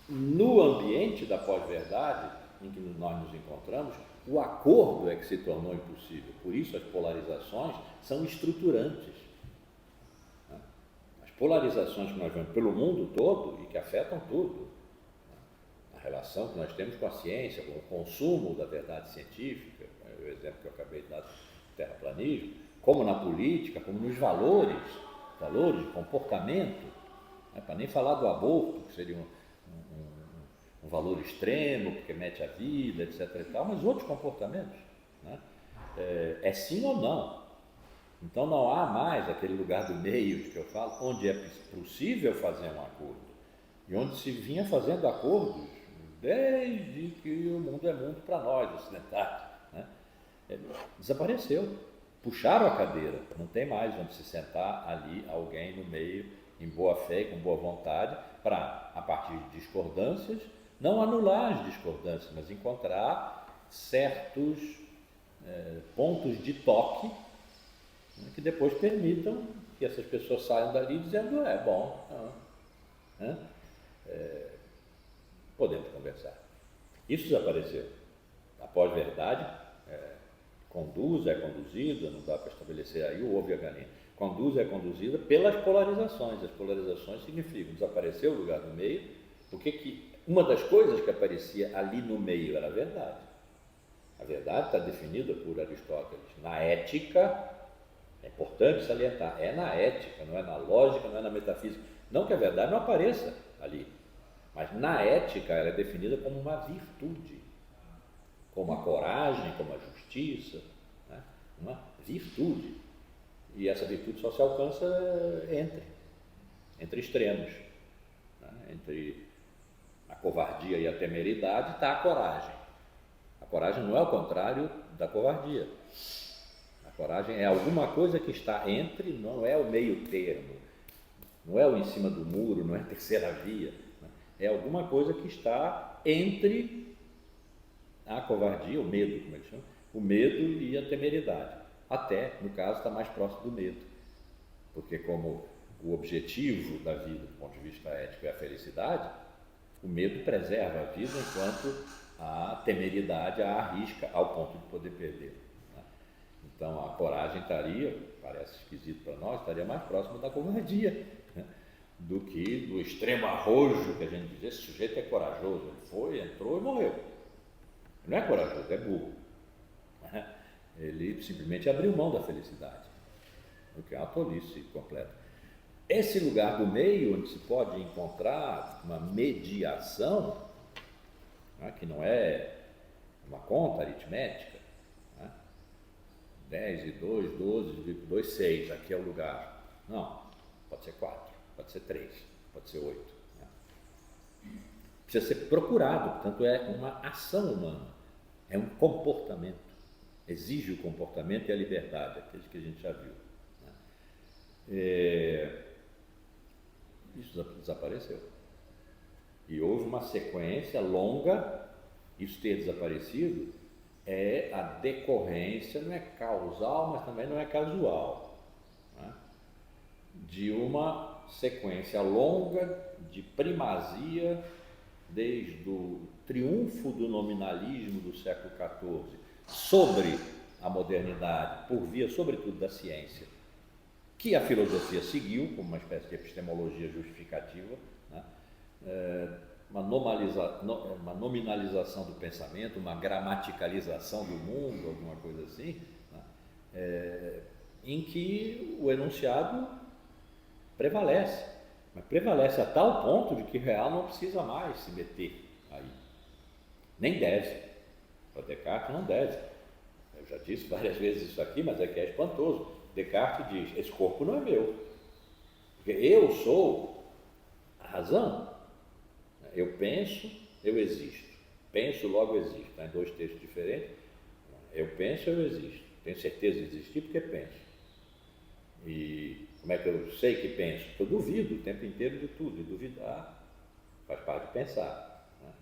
[SPEAKER 1] No ambiente da pós-verdade, em que nós nos encontramos, o acordo é que se tornou impossível. Por isso as polarizações são estruturantes. As polarizações que nós vemos pelo mundo todo e que afetam tudo, relação que nós temos com a ciência, com o consumo da verdade científica, o exemplo que eu acabei de dar do terraplanismo, como na política, como nos valores de comportamento, né? Para nem falar do aborto, que seria um valor extremo, porque mete a vida, etc. e tal, mas outros comportamentos, né? É sim ou não. Então não há mais aquele lugar do meio que eu falo, onde é possível fazer um acordo, e onde se vinha fazendo acordos desde que o mundo é mundo para nós, ocidentais, né? Desapareceu. Puxaram a cadeira, não tem mais onde se sentar ali alguém no meio, em boa fé e com boa vontade, para, a partir de discordâncias, não anular as discordâncias, mas encontrar certos pontos de toque, né, que depois permitam que essas pessoas saiam dali dizendo, bom, podemos conversar. Isso desapareceu. A pós-verdade é conduzida, não dá para estabelecer aí o ovo e a galinha, é conduzida pelas polarizações. As polarizações significam desaparecer o lugar do meio, porque uma das coisas que aparecia ali no meio era a verdade. A verdade está definida por Aristóteles na ética, é importante salientar, é na ética, não é na lógica, não é na metafísica. Não que a verdade não apareça ali, mas na ética ela é definida como uma virtude, como a coragem, como a justiça, né? Uma virtude. E essa virtude só se alcança entre extremos, né? Entre a covardia e a temeridade está a coragem. A coragem não é o contrário da covardia. A coragem é alguma coisa que está entre, não é o meio termo, não é o em cima do muro, não é a terceira via, né? É alguma coisa que está entre a covardia, o medo, como é que chama? O medo e a temeridade. Até, no caso, está mais próximo do medo. Porque como o objetivo da vida, do ponto de vista ético, é a felicidade, o medo preserva a vida enquanto a temeridade a arrisca ao ponto de poder perder, né? Então, a coragem estaria, parece esquisito para nós, estaria mais próximo da covardia, né? Do que do extremo arrojo que a gente diz, esse sujeito é corajoso, ele foi, entrou e morreu. Não é corajoso, é burro. Ele simplesmente abriu mão da felicidade, o que é uma tolice completa. Esse lugar do meio, onde se pode encontrar uma mediação, né, que não é uma conta aritmética, né? 10 e 2, 12, 2, 6, aqui é o lugar. Não, pode ser 4, pode ser 3, pode ser 8. Né? Precisa ser procurado, portanto é uma ação humana, é um comportamento. Exige o comportamento e a liberdade, aqueles que a gente já viu, né? Isso desapareceu. E houve uma sequência longa, isso ter desaparecido é a decorrência, não é causal, mas também não é casual, né? De uma sequência longa de primazia, desde o triunfo do nominalismo do século XIV sobre a modernidade, por via, sobretudo, da ciência, que a filosofia seguiu como uma espécie de epistemologia justificativa, né? Uma nominalização do pensamento, uma gramaticalização do mundo, alguma coisa assim, né? Em que o enunciado prevalece, mas prevalece a tal ponto de que o real não precisa mais se meter aí, nem deve. Para Descartes não deve. Eu já disse várias vezes isso aqui, mas é que é espantoso. Descartes diz, esse corpo não é meu, porque eu sou a razão. Eu penso, eu existo. Penso, logo existo. Está em dois textos diferentes. Eu penso, eu existo. Tenho certeza de existir porque penso. E como é que eu sei que penso? Porque eu duvido o tempo inteiro de tudo. E duvidar faz parte de pensar, né?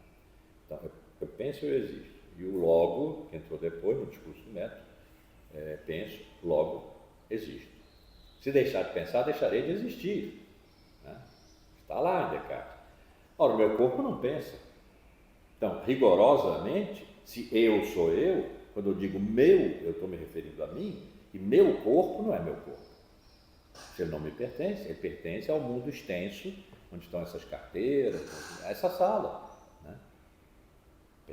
[SPEAKER 1] Então, eu penso, eu existo. E o logo, que entrou depois no discurso do método, penso, logo existo. Se deixar de pensar, deixarei de existir, né? Está lá em Descartes. Ora, o meu corpo não pensa. Então, rigorosamente, se eu sou eu, quando eu digo meu, eu estou me referindo a mim, e meu corpo não é meu corpo. Se ele não me pertence, ele pertence ao mundo extenso, onde estão essas carteiras, a essa sala, né?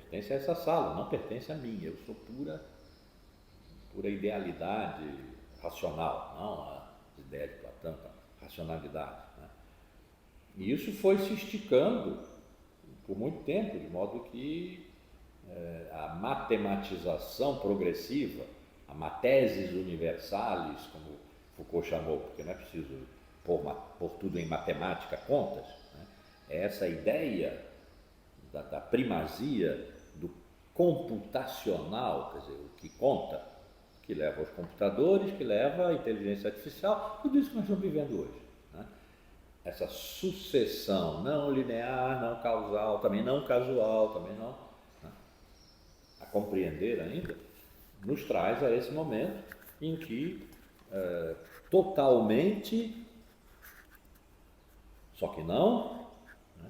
[SPEAKER 1] pertence a essa sala, não pertence a mim. Eu sou pura idealidade racional, não as ideias de Platão, racionalidade. Né? E isso foi se esticando por muito tempo, de modo que a matematização progressiva, a mathesis universalis, como Foucault chamou, porque não é preciso pôr tudo em matemática, contas, né? É essa ideia da primazia do computacional, quer dizer, o que conta, que leva aos computadores, que leva à inteligência artificial, tudo isso que nós estamos vivendo hoje. Né? Essa sucessão não linear, não causal, também não casual, também não, né? A compreender ainda, nos traz a esse momento em que totalmente, só que não, né?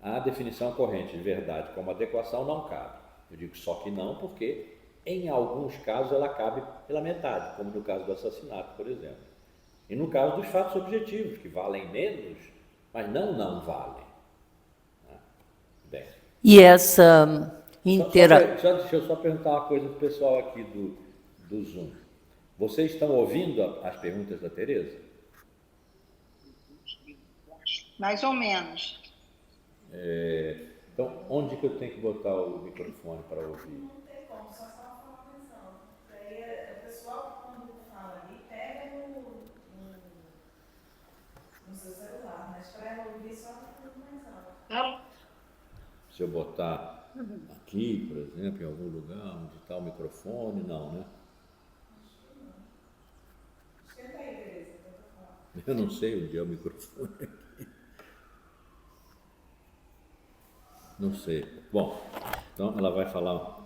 [SPEAKER 1] A definição corrente de verdade como adequação não cabe. Eu digo só que não porque em alguns casos ela cabe pela metade, como no caso do assassinato, por exemplo. E no caso dos fatos objetivos, que valem menos, mas não valem. Né? Bem.
[SPEAKER 4] E essa interação...
[SPEAKER 1] Deixa eu só perguntar uma coisa para o pessoal aqui do Zoom. Vocês estão ouvindo as perguntas da Tereza?
[SPEAKER 3] Mais ou menos.
[SPEAKER 1] Então, onde que eu tenho que botar o microfone para ouvir?
[SPEAKER 2] Não tem como, só estava falando atenção. Daí o pessoal, quando fala ali, pega no seu celular, mas para ouvir só está falando mais alto.
[SPEAKER 1] Se eu botar aqui, por exemplo, em algum lugar onde está o microfone, não, né?
[SPEAKER 2] Esquenta aí, Tereza, tenta falar.
[SPEAKER 1] Eu não sei onde é o microfone aqui. Não sei. Bom, então ela vai falar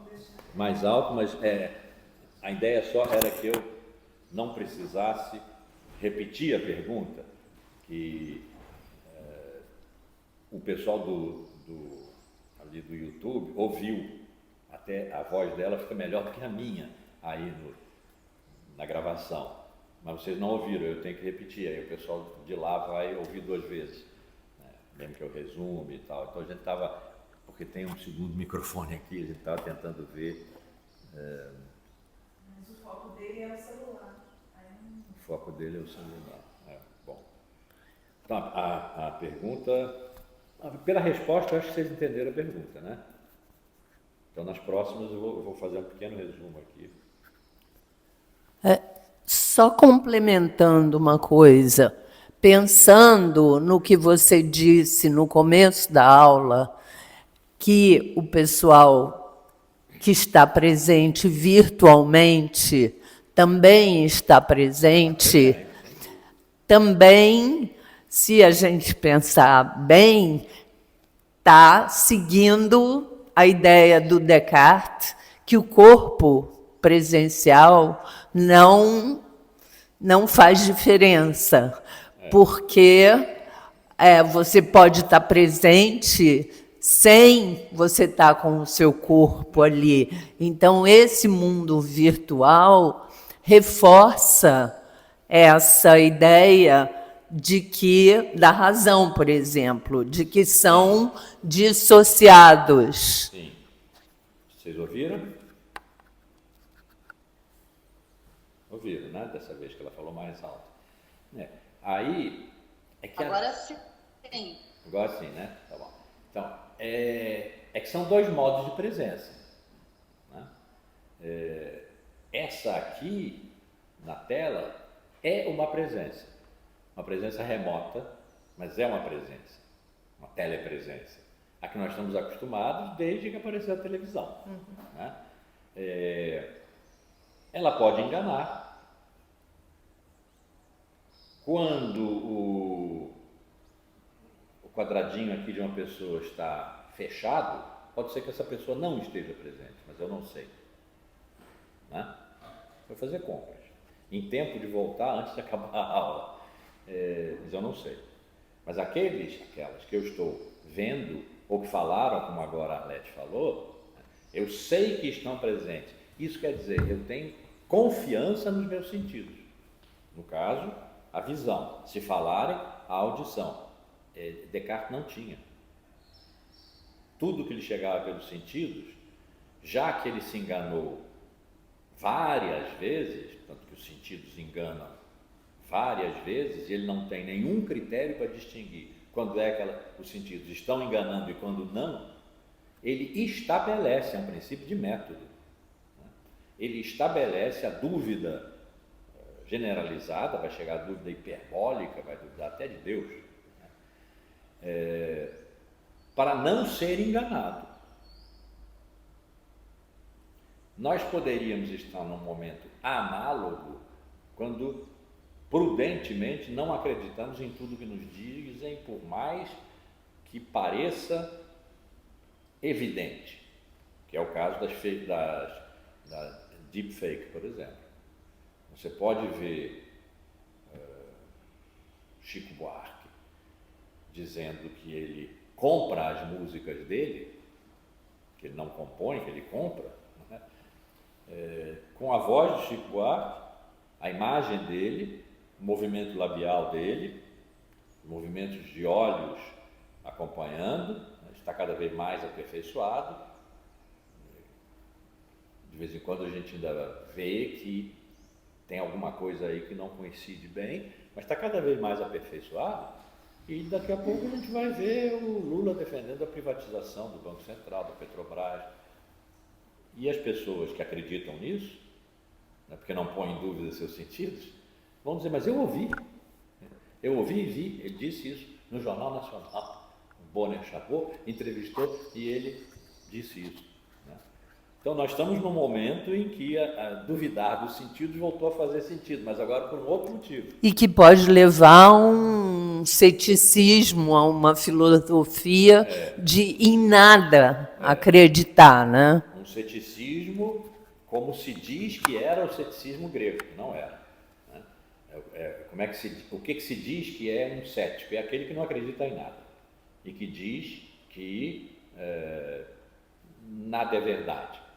[SPEAKER 1] mais alto, mas a ideia só era que eu não precisasse repetir a pergunta, que o pessoal ali do YouTube ouviu, até a voz dela fica melhor do que a minha aí na gravação, mas vocês não ouviram, eu tenho que repetir, aí o pessoal de lá vai ouvir 2 vezes, né? Mesmo que eu resume e tal. Então a gente estava, porque tem um segundo microfone aqui, a gente estava tentando ver.
[SPEAKER 2] Mas o foco dele é o celular.
[SPEAKER 1] O foco dele é o celular. Bom. Então, a pergunta... Pela resposta, eu acho que vocês entenderam a pergunta, né? Então, nas próximas, eu vou fazer um pequeno resumo aqui.
[SPEAKER 4] Só complementando uma coisa, pensando no que você disse no começo da aula, que o pessoal que está presente virtualmente também está presente, também, se a gente pensar bem, está seguindo a ideia do Descartes que o corpo presencial não faz diferença, porque você pode estar presente sem você estar com o seu corpo ali. Então, esse mundo virtual reforça essa ideia da razão, por exemplo, de que são dissociados.
[SPEAKER 1] Sim. Vocês ouviram? Ouviram, né? Dessa vez que ela falou mais alto. Aí é que
[SPEAKER 3] Agora sim.
[SPEAKER 1] Agora sim, né? Tá bom. Então, que são 2 modos de presença. Né? Essa aqui, na tela, é uma presença remota, mas é uma presença, uma telepresença, a que nós estamos acostumados desde que apareceu a televisão. Né? Ela pode enganar. Quando o quadradinho aqui de uma pessoa está fechado, pode ser que essa pessoa não esteja presente, mas eu não sei. Né? Vou fazer compras. Em tempo de voltar antes de acabar a aula. Mas eu não sei. Mas aquelas que eu estou vendo, ou que falaram, como agora a Arlete falou, eu sei que estão presentes. Isso quer dizer, eu tenho confiança nos meus sentidos. No caso, a visão. Se falarem, a audição. Descartes não tinha. tudo que lhe chegava pelos sentidos, já que ele se enganou várias vezes, tanto que os sentidos enganam várias vezes, e ele não tem nenhum critério para distinguir quando é que os sentidos estão enganando e quando não, ele estabelece um princípio de método. Ele estabelece a dúvida generalizada, vai chegar a dúvida hiperbólica, vai duvidar até de Deus, para não ser enganado. Nós poderíamos estar num momento análogo quando prudentemente não acreditamos em tudo que nos dizem, por mais que pareça evidente, que é o caso da deepfake, por exemplo. Você pode ver Chico Buarque dizendo que ele compra as músicas dele, que ele não compõe, que ele compra, né? Com a voz de Chico Buarque, a imagem dele, o movimento labial dele, movimentos de olhos acompanhando, né? Está cada vez mais aperfeiçoado. De vez em quando a gente ainda vê que tem alguma coisa aí que não coincide bem, mas está cada vez mais aperfeiçoado, e daqui a pouco a gente vai ver o Lula defendendo a privatização do Banco Central, da Petrobras. E as pessoas que acreditam nisso, né, porque não põem em dúvida seus sentidos, vão dizer, mas eu ouvi e vi, ele disse isso no Jornal Nacional. O Bonner Chabot entrevistou e ele disse isso. Então, nós estamos num momento em que a duvidar dos sentidos voltou a fazer sentido, mas agora por um outro motivo.
[SPEAKER 4] E que pode levar a um ceticismo, a uma filosofia de em nada acreditar, né?
[SPEAKER 1] Um ceticismo como se diz que era o ceticismo grego, que não era. Né? O que se diz que é um cético? É aquele que não acredita em nada e que diz que nada é verdade.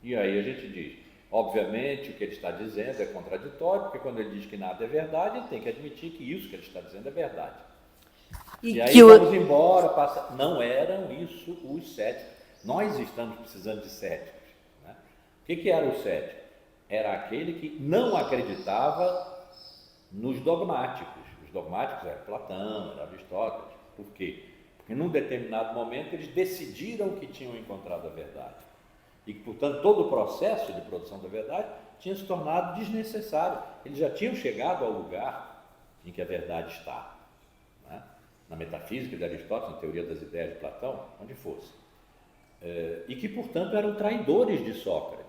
[SPEAKER 1] E aí a gente diz, obviamente o que ele está dizendo é contraditório, porque quando ele diz que nada é verdade, ele tem que admitir que isso que ele está dizendo é verdade. E aí vamos embora, não eram isso os céticos. Nós estamos precisando de céticos. Né? O que era o cético? Era aquele que não acreditava nos dogmáticos. Os dogmáticos eram Platão, era Aristóteles. Por quê? Porque num determinado momento eles decidiram que tinham encontrado a verdade. E que, portanto, todo o processo de produção da verdade tinha se tornado desnecessário. Eles já tinham chegado ao lugar em que a verdade está. Né? Na metafísica de Aristóteles, na teoria das ideias de Platão, onde fosse. E que, portanto, eram traidores de Sócrates.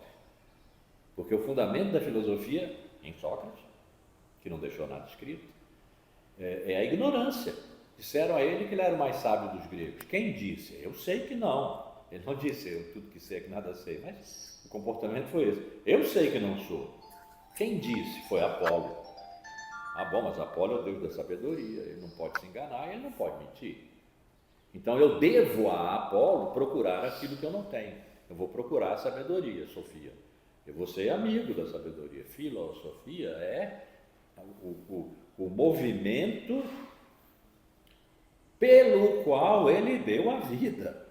[SPEAKER 1] Porque o fundamento da filosofia em Sócrates, que não deixou nada escrito, é a ignorância. Disseram a ele que ele era o mais sábio dos gregos. Quem disse? Eu sei que não. Ele não disse, eu tudo que sei é que nada sei, mas o comportamento foi esse. Eu sei que não sou. Quem disse? Foi Apolo. Ah, bom, mas Apolo é o Deus da sabedoria, ele não pode se enganar e ele não pode mentir. Então eu devo a Apolo procurar aquilo que eu não tenho. Eu vou procurar a sabedoria, Sofia. Eu vou ser amigo da sabedoria. Filosofia é o movimento pelo qual ele deu a vida.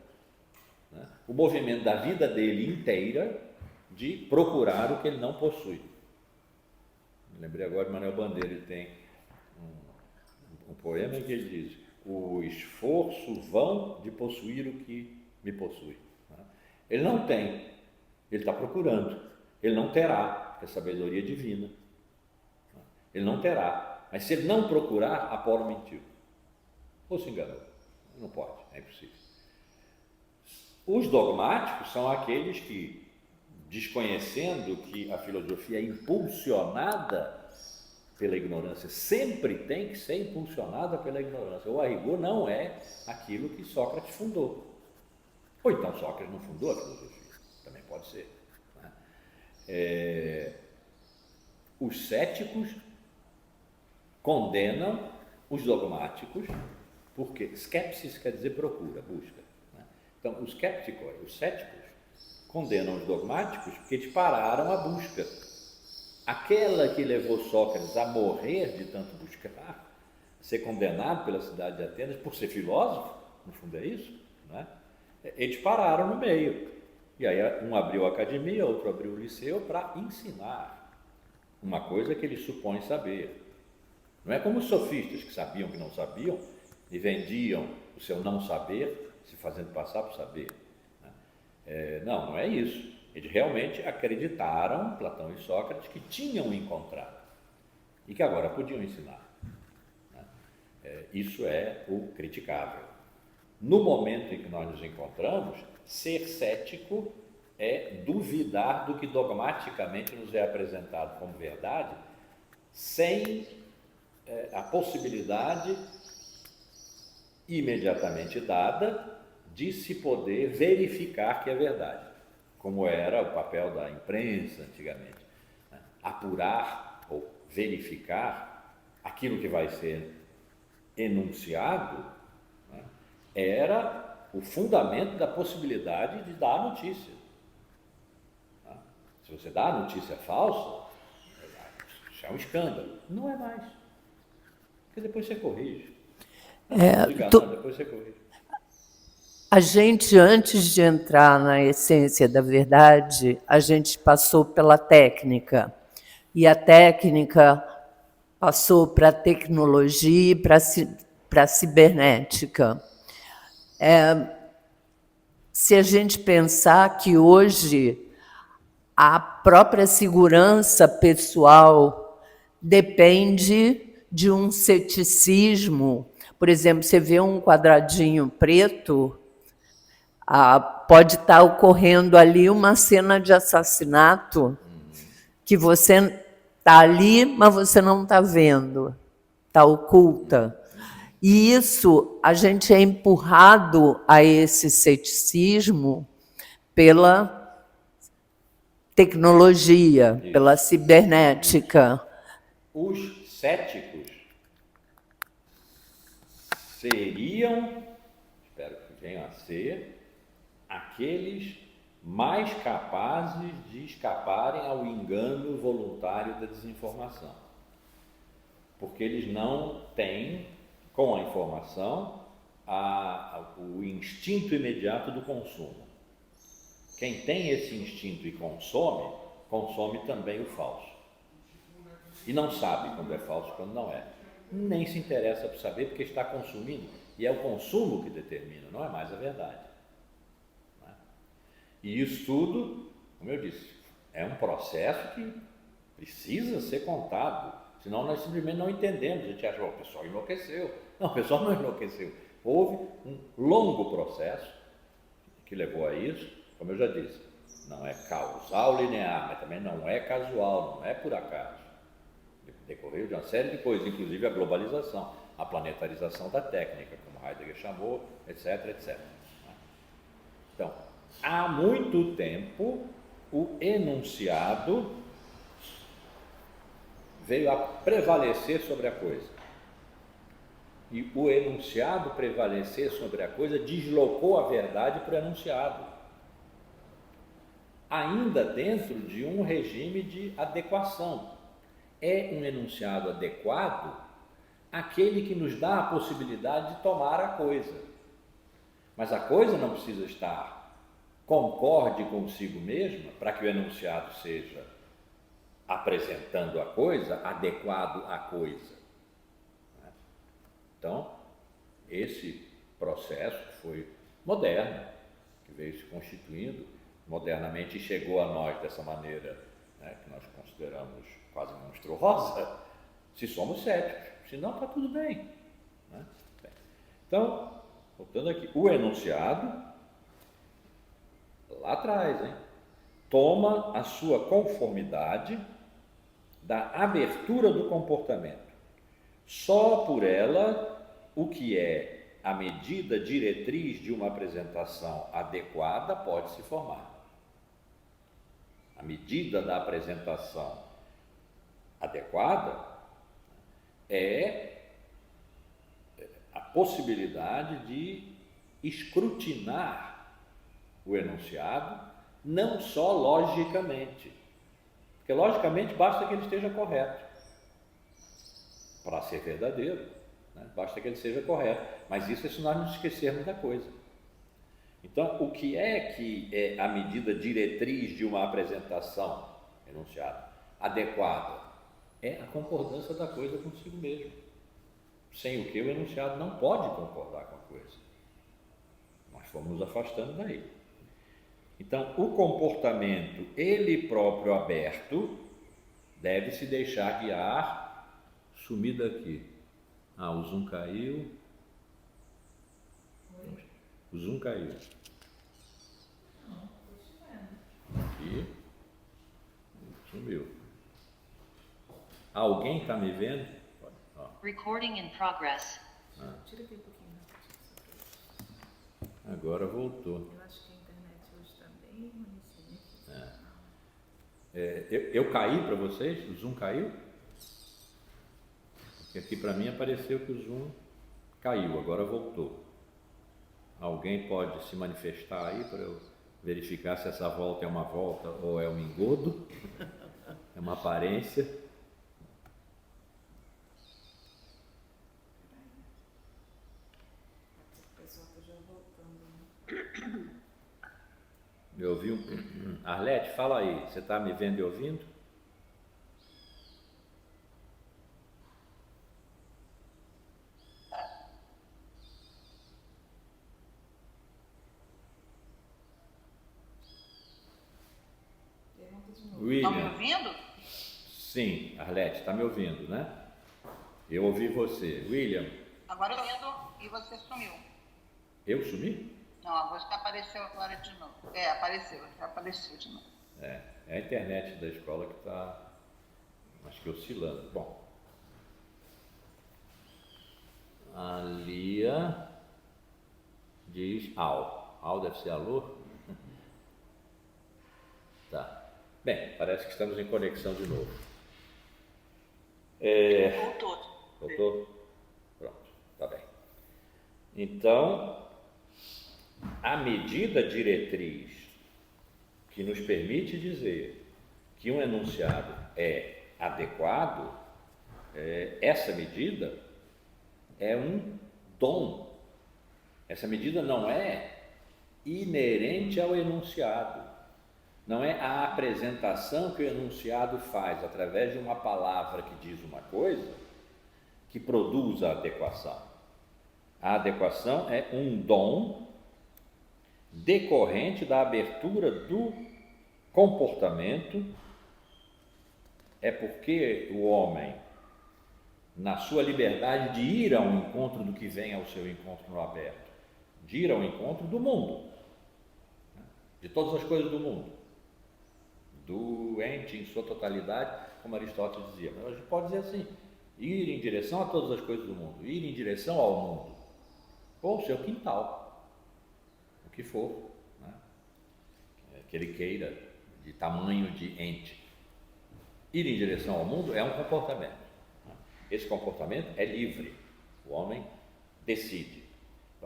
[SPEAKER 1] O movimento da vida dele inteira de procurar o que ele não possui. Me lembrei agora de Manuel Bandeira, ele tem um poema em que ele diz: o esforço vão de possuir o que me possui. Ele não tem, ele está procurando, ele não terá, porque a sabedoria é divina. Ele não terá, mas se ele não procurar, Apolo mentiu. Ou se enganou. Não pode, é impossível. Os dogmáticos são aqueles que, desconhecendo que a filosofia é impulsionada pela ignorância, sempre tem que ser impulsionada pela ignorância, ou a rigor não é aquilo que Sócrates fundou. Ou então Sócrates não fundou a filosofia, também pode ser. Né? Os céticos condenam os dogmáticos, porque skepsis quer dizer procura, busca. Então, os céticos, condenam os dogmáticos porque eles pararam a busca. Aquela que levou Sócrates a morrer de tanto buscar, a ser condenado pela cidade de Atenas por ser filósofo, no fundo é isso, não é? Eles pararam no meio. E aí um abriu a academia, outro abriu o liceu para ensinar uma coisa que eles supõem saber. Não é como os sofistas que sabiam que não sabiam e vendiam o seu não saber, se fazendo passar por saber. Não é isso. Eles realmente acreditaram, Platão e Sócrates, que tinham encontrado e que agora podiam ensinar. Isso é o criticável. No momento em que nós nos encontramos, ser cético é duvidar do que dogmaticamente nos é apresentado como verdade, sem a possibilidade imediatamente dada de se poder verificar que é verdade, como era o papel da imprensa antigamente, né? Apurar ou verificar aquilo que vai ser enunciado, né? Era o fundamento da possibilidade de dar a notícia. Né? Se você dá a notícia falsa, isso é um escândalo. Não é mais. Porque depois você corrige. Depois você corrige.
[SPEAKER 4] A gente, antes de entrar na essência da verdade, a gente passou pela técnica. E a técnica passou para a tecnologia e para a cibernética. Se a gente pensar que hoje a própria segurança pessoal depende de um ceticismo. Por exemplo, você vê um quadradinho preto, pode estar ocorrendo ali uma cena de assassinato que você está ali, mas você não está vendo, está oculta. E isso, a gente é empurrado a esse ceticismo pela tecnologia, pela cibernética.
[SPEAKER 1] Os céticos seriam, espero que venham a ser, aqueles mais capazes de escaparem ao engano voluntário da desinformação. Porque eles não têm, com a informação, o instinto imediato do consumo. Quem tem esse instinto e consome também o falso. E não sabe quando é falso e quando não é. Nem se interessa por saber porque está consumindo. E é o consumo que determina, não é mais a verdade. E isso tudo, como eu disse, é um processo que precisa ser contado, senão nós simplesmente não entendemos. A gente acha que o pessoal enlouqueceu. Não, o pessoal não enlouqueceu. Houve um longo processo que levou a isso, como eu já disse, não é causal linear, mas também não é casual, não é por acaso. Decorreu de uma série de coisas, inclusive a globalização, a planetarização da técnica, como Heidegger chamou, etc, etc. Então, há muito tempo, o enunciado veio a prevalecer sobre a coisa. E o enunciado prevalecer sobre a coisa deslocou a verdade para o enunciado. Ainda dentro de um regime de adequação. É um enunciado adequado aquele que nos dá a possibilidade de tomar a coisa. Mas a coisa não precisa estar concorde consigo mesma para que o enunciado seja, apresentando a coisa, adequado à coisa. Então, esse processo que foi moderno, que veio se constituindo modernamente e chegou a nós dessa maneira, né, que nós consideramos quase monstruosa, se somos céticos, senão está tudo bem. Né? Então, voltando aqui, o enunciado, lá atrás, toma a sua conformidade da abertura do comportamento. Só por ela, o que é a medida diretriz de uma apresentação adequada pode se formar. A medida da apresentação adequada é a possibilidade de escrutinar o enunciado, não só logicamente, porque logicamente basta que ele esteja correto para ser verdadeiro, né? Basta que ele seja correto, mas isso é se nós nos esquecermos da coisa. Então, o que é a medida diretriz de uma apresentação, enunciado, adequada? É a concordância da coisa consigo mesmo, sem o que o enunciado não pode concordar com a coisa. Nós fomos nos afastando daí. Então, o comportamento, ele próprio aberto, deve se deixar guiar. Sumi daqui. O zoom caiu. O zoom caiu. Aqui. Sumiu. Alguém está me vendo?
[SPEAKER 5] Recording in progress.
[SPEAKER 2] Tira aqui um pouquinho.
[SPEAKER 1] Agora voltou.
[SPEAKER 2] Eu acho que a internet hoje está bem ruimzinha.
[SPEAKER 1] Eu caí para vocês? O zoom caiu? Porque aqui para mim apareceu que o zoom caiu, agora voltou. Alguém pode se manifestar aí para eu verificar se essa volta é uma volta ou é um engodo? É uma aparência?
[SPEAKER 2] O pessoal está já voltando. Né?
[SPEAKER 1] Me ouviu? Arlete, fala aí, você está me vendo e ouvindo?
[SPEAKER 2] Pergunta de novo.
[SPEAKER 3] Estão me
[SPEAKER 1] William,
[SPEAKER 3] ouvindo?
[SPEAKER 1] sim, Arlete, está me ouvindo, né? Eu ouvi você. William,
[SPEAKER 3] Agora eu ouvindo e você sumiu.
[SPEAKER 1] eu sumi?
[SPEAKER 3] Não, você apareceu agora de novo. Apareceu, já apareceu de novo.
[SPEAKER 1] É a internet da escola que está, acho que oscilando. Bom, a Lia diz ao. Ao deve ser alô? Tá. Bem, parece que estamos em conexão de novo.
[SPEAKER 3] Voltou.
[SPEAKER 1] Voltou? Pronto, tá bem. Então, a medida diretriz que nos permite dizer que um enunciado é adequado, essa medida é um dom. Essa medida não é inerente ao enunciado, não é a apresentação que o enunciado faz através de uma palavra que diz uma coisa que produz a adequação. A adequação é um dom decorrente da abertura do comportamento. É porque o homem, na sua liberdade de ir ao encontro do que vem ao seu encontro no aberto, de ir ao encontro do mundo, de todas as coisas do mundo, do ente em sua totalidade, como Aristóteles dizia. Mas a gente pode dizer assim: ir em direção a todas as coisas do mundo, ir em direção ao mundo, ou seu quintal, o que for, né? Que ele queira, de tamanho de ente. Ir em direção ao mundo é um comportamento. Esse comportamento é livre, o homem decide.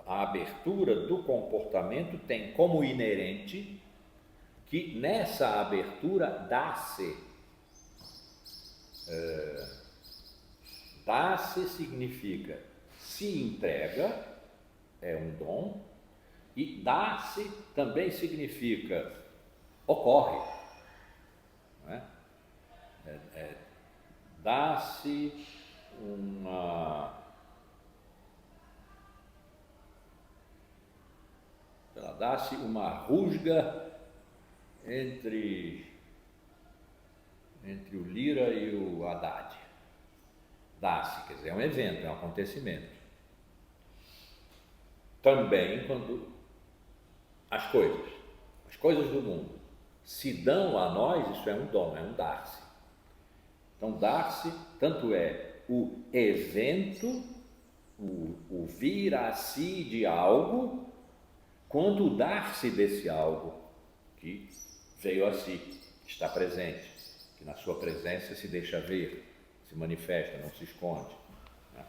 [SPEAKER 1] A abertura do comportamento tem como inerente que nessa abertura dá-se. Dá-se significa se entrega, é um dom, e dá-se também significa ocorre. Não é? Dá-se uma rusga entre o Lira e o Haddad. Dá-se, quer dizer, é um evento, é um acontecimento. Também quando as coisas do mundo se dão a nós, isso é um dom, é um dar-se. Então, dar-se tanto é o evento, o vir a si de algo, quanto o dar-se desse algo que veio a si, está presente, que na sua presença se deixa ver, se manifesta, não se esconde. Né?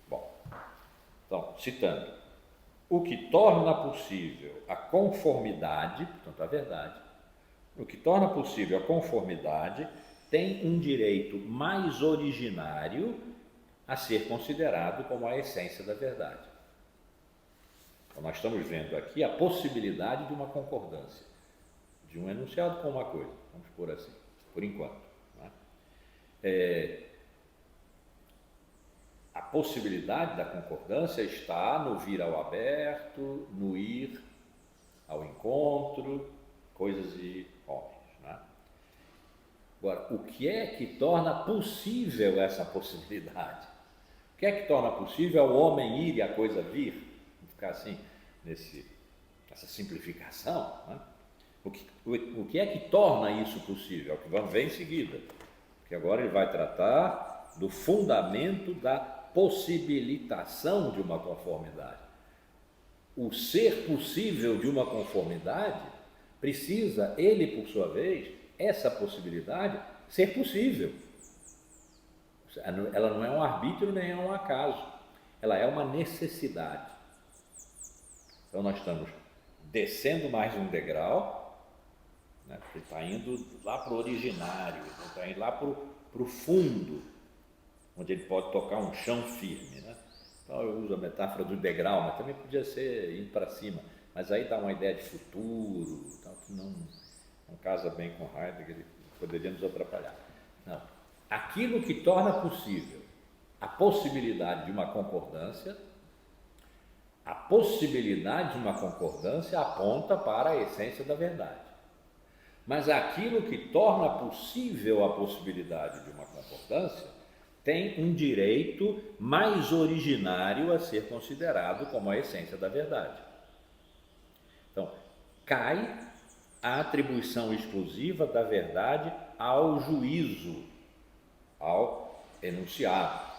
[SPEAKER 1] Bom, então, citando, o que torna possível a conformidade, portanto, a verdade, o que torna possível a conformidade tem um direito mais originário a ser considerado como a essência da verdade. Então, nós estamos vendo aqui a possibilidade de uma concordância, de um enunciado com uma coisa, vamos pôr assim, por enquanto. Né? A possibilidade da concordância está no vir ao aberto, no ir ao encontro, coisas e homens. Né? Agora, o que é que torna possível essa possibilidade? O que é que torna possível o homem ir e a coisa vir? Vamos ficar assim, nessa simplificação. Né? O que é que torna isso possível? É o que vamos ver em seguida. Porque agora ele vai tratar do fundamento da possibilitação de uma conformidade. O ser possível de uma conformidade precisa, ele por sua vez, essa possibilidade ser possível. Ela não é um arbítrio nem é um acaso, ela é uma necessidade. Então nós estamos descendo mais um degrau, né, porque está indo lá para o originário, está indo lá para o fundo, onde ele pode tocar um chão firme. Né? Então eu uso a metáfora do degrau, mas também podia ser indo para cima, mas aí dá uma ideia de futuro, tal, que não casa bem com Heidegger, ele poderia nos atrapalhar. Não. Aquilo que torna possível a possibilidade de uma concordância, a possibilidade de uma concordância aponta para a essência da verdade. Mas aquilo que torna possível a possibilidade de uma concordância tem um direito mais originário a ser considerado como a essência da verdade. Então, cai a atribuição exclusiva da verdade ao juízo, ao enunciado.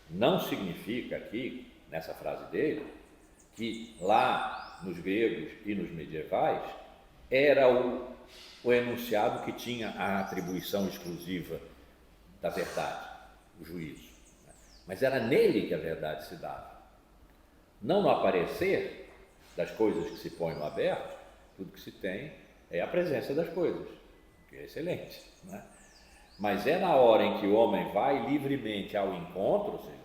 [SPEAKER 1] Não significa aqui, nessa frase dele, que lá nos gregos e nos medievais era o enunciado que tinha a atribuição exclusiva da verdade, o juízo. Mas era nele que a verdade se dava. Não no aparecer das coisas que se põem no aberto, tudo que se tem é a presença das coisas, que é excelente, né? Mas é na hora em que o homem vai livremente ao encontro, ou seja,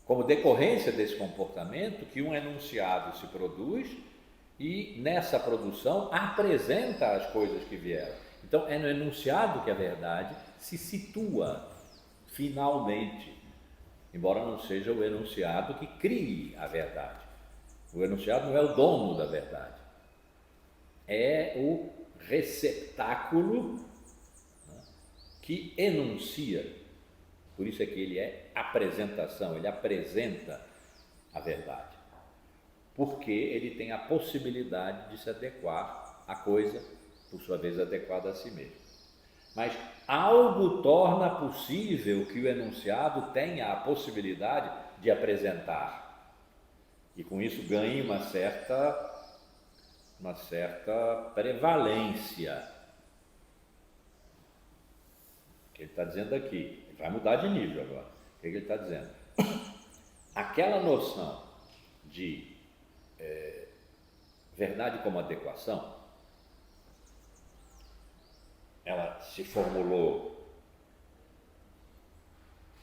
[SPEAKER 1] como decorrência desse comportamento, que um enunciado se produz e nessa produção apresenta as coisas que vieram. Então é no enunciado que a verdade se situa finalmente, embora não seja o enunciado que crie a verdade. O enunciado não é o dono da verdade, é o receptáculo, né, que enuncia. Por isso é que ele é apresentação, ele apresenta a verdade. Porque ele tem a possibilidade de se adequar à coisa, por sua vez adequada a si mesmo. Mas algo torna possível que o enunciado tenha a possibilidade de apresentar. E com isso ganhe uma certa prevalência. O que ele está dizendo aqui? Ele vai mudar de nível agora. O que ele está dizendo? Aquela noção de verdade como adequação, ela se formulou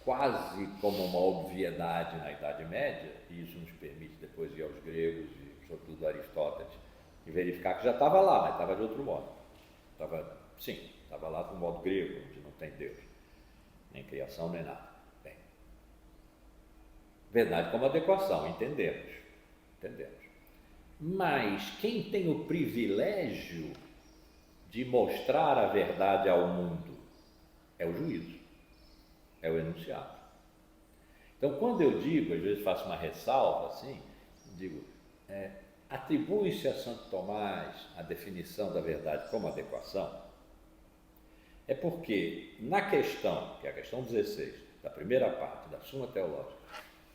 [SPEAKER 1] quase como uma obviedade na Idade Média, e isso nos permite depois ir aos gregos e sobretudo a Aristóteles e verificar que já estava lá, mas estava de outro modo. Estava lá do modo grego, onde não tem Deus, nem criação, nem nada. Bem, verdade como adequação, entendemos. Mas quem tem o privilégio de mostrar a verdade ao mundo é o juízo, é o enunciado. Então, quando eu digo, às vezes faço uma ressalva assim, digo, atribui-se a Santo Tomás a definição da verdade como adequação, é porque na questão, que é a questão 16, da primeira parte da Suma Teológica,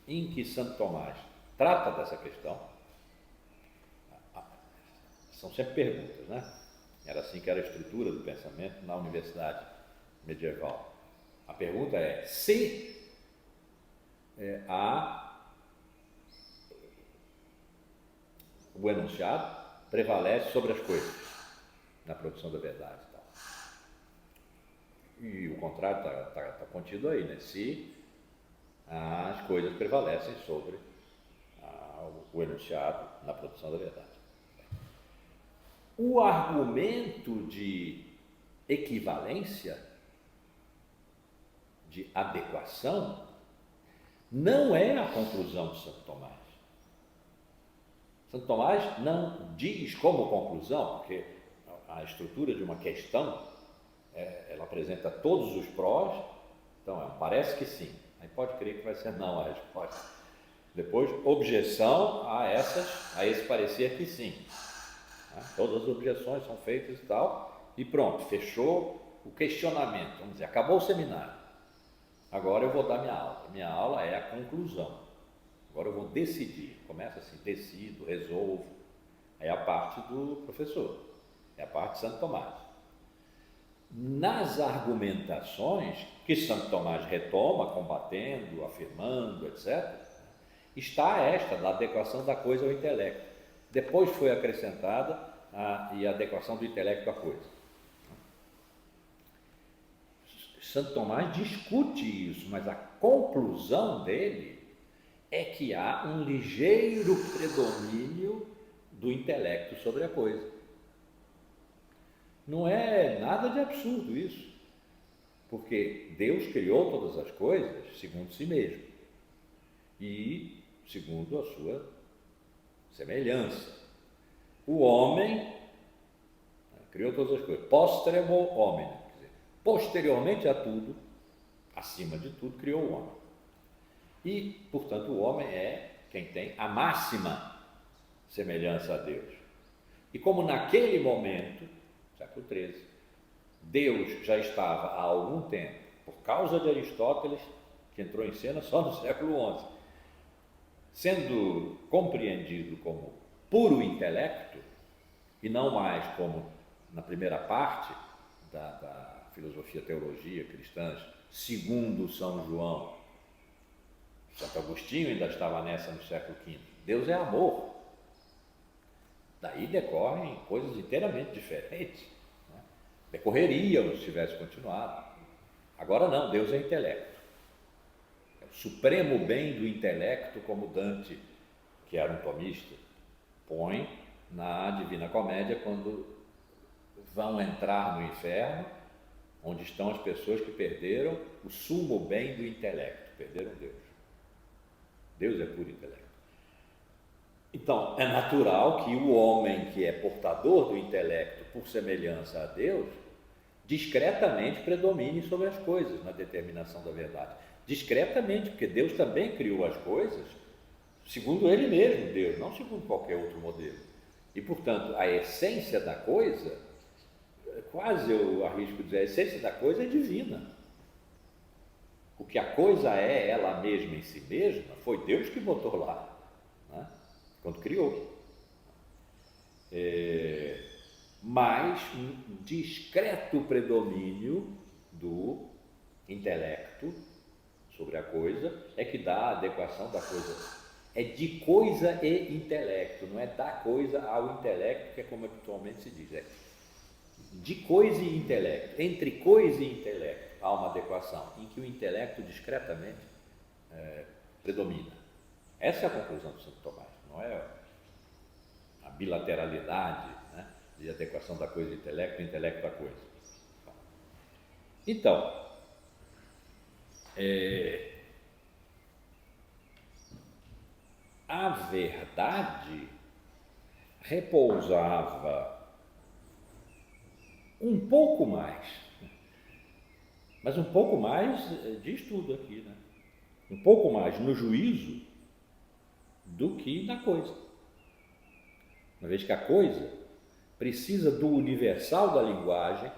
[SPEAKER 1] em que Santo Tomás trata dessa questão, são sempre perguntas, né? Era assim que era a estrutura do pensamento na universidade medieval. A pergunta é se o enunciado prevalece sobre as coisas na produção da verdade. Tal. E o contrário está contido aí, né? Se as coisas prevalecem sobre o enunciado na produção da verdade. O argumento de equivalência, de adequação, não é a conclusão de Santo Tomás. Santo Tomás não diz como conclusão, porque a estrutura de uma questão, ela apresenta todos os prós, então parece que sim, aí pode crer que vai ser não a resposta. Depois, objeção a esse parecer que sim. Todas as objeções são feitas e tal, e pronto, fechou o questionamento, vamos dizer, acabou o seminário. Agora eu vou dar minha aula. Minha aula é a conclusão. Agora eu vou decidir. Começa assim, decido, resolvo. É a parte do professor, é a parte de Santo Tomás. Nas argumentações que Santo Tomás retoma, combatendo, afirmando, etc., está esta da adequação da coisa ao intelecto. Depois foi acrescentada a adequação do intelecto à coisa. Santo Tomás discute isso, mas a conclusão dele é que há um ligeiro predomínio do intelecto sobre a coisa. Não é nada de absurdo isso, porque Deus criou todas as coisas segundo si mesmo e segundo a sua semelhança. O homem criou todas as coisas, postremo hominem, quer dizer, posteriormente a tudo, acima de tudo, criou o homem. E, portanto, o homem é quem tem a máxima semelhança a Deus. E como naquele momento, século XIII, Deus já estava há algum tempo, por causa de Aristóteles, que entrou em cena só no século XI, sendo compreendido como puro intelecto, e não mais como na primeira parte da filosofia teologia cristã, segundo São João. Santo Agostinho ainda estava nessa no século V. Deus é amor. Daí decorrem coisas inteiramente diferentes. Decorreriam se tivesse continuado. Agora não, Deus é intelecto. É o supremo bem do intelecto, como Dante, que era um tomista, põe na Divina Comédia quando vão entrar no inferno, onde estão as pessoas que perderam o sumo bem do intelecto, perderam Deus. Deus é puro intelecto. Então, é natural que o homem que é portador do intelecto por semelhança a Deus, discretamente predomine sobre as coisas na determinação da verdade. Discretamente, porque Deus também criou as coisas segundo Ele mesmo, Deus, não segundo qualquer outro modelo. E, portanto, a essência da coisa, quase eu arrisco dizer, a essência da coisa é divina. O que a coisa é ela mesma em si mesma, foi Deus que botou lá, né? Quando criou. Mas um discreto predomínio do intelecto sobre a coisa é que dá a adequação da coisa. É de coisa e intelecto, não é da coisa ao intelecto, que é como habitualmente se diz. É de coisa e intelecto. Entre coisa e intelecto há uma adequação em que o intelecto discretamente predomina. Essa é a conclusão de Santo Tomás, não é a bilateralidade, né, de adequação da coisa ao intelecto, do intelecto à coisa. Então, a verdade repousava um pouco mais, mas um pouco mais diz tudo aqui, né? Um pouco mais no juízo do que na coisa. Uma vez que a coisa precisa do universal da linguagem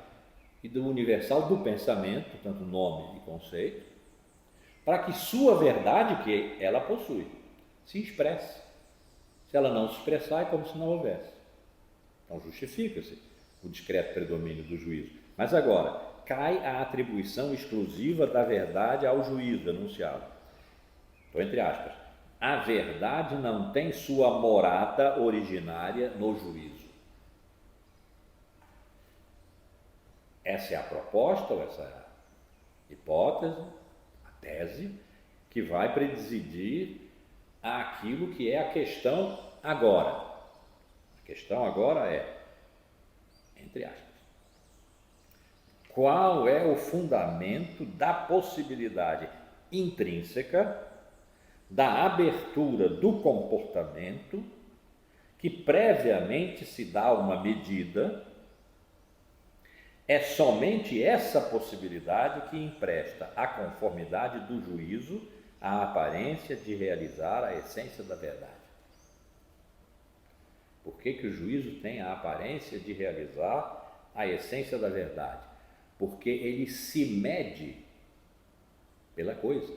[SPEAKER 1] e do universal do pensamento, tanto nome e conceito, para que sua verdade, que ela possui, se expresse. Se ela não se expressar, é como se não houvesse. Então justifica-se o discreto predomínio do juízo. Mas agora, cai a atribuição exclusiva da verdade ao juízo anunciado. Então, entre aspas, a verdade não tem sua morada originária no juízo. Essa é a proposta, ou essa é a hipótese, a tese, que vai presidir àquilo que é a questão agora. A questão agora é, entre aspas, qual é o fundamento da possibilidade intrínseca da abertura do comportamento que previamente se dá uma medida? É somente essa possibilidade que empresta à conformidade do juízo a aparência de realizar a essência da verdade. Por que que o juízo tem a aparência de realizar a essência da verdade? Porque ele se mede pela coisa.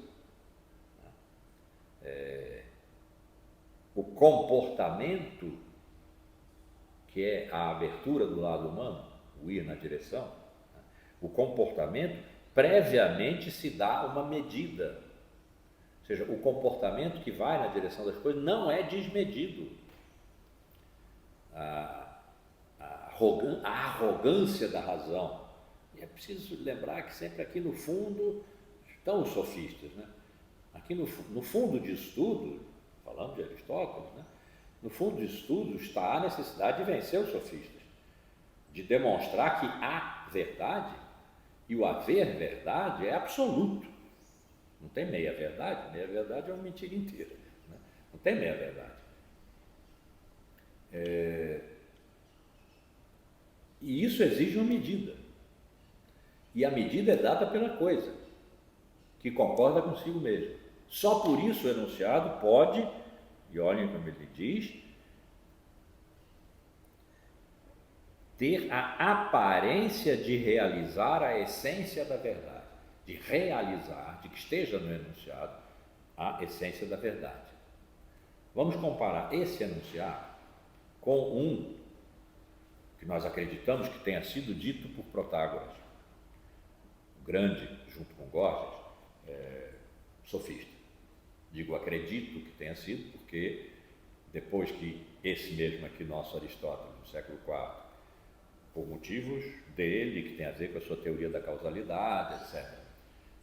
[SPEAKER 1] O comportamento, que é a abertura do lado humano, o ir na direção, o comportamento previamente se dá uma medida. Ou seja, o comportamento que vai na direção das coisas não é desmedido. A arrogância da razão. E é preciso lembrar que sempre aqui no fundo estão os sofistas, né? Aqui no fundo disso tudo, falando de Aristóteles, né? No fundo disso tudo está a necessidade de vencer os sofistas, de demonstrar que a verdade e o haver verdade é absoluto. Não tem meia verdade é uma mentira inteira, né? Não tem meia verdade. E isso exige uma medida. E a medida é dada pela coisa, que concorda consigo mesmo. Só por isso o enunciado pode, e olhem como ele diz, ter a aparência de realizar a essência da verdade, de realizar, de que esteja no enunciado, a essência da verdade. Vamos comparar esse enunciado com um que nós acreditamos que tenha sido dito por Protágoras, o grande, junto com Gorgias, sofista. Digo acredito que tenha sido, porque depois que esse mesmo aqui, nosso Aristóteles, no século IV, por motivos dele, que tem a ver com a sua teoria da causalidade, etc.,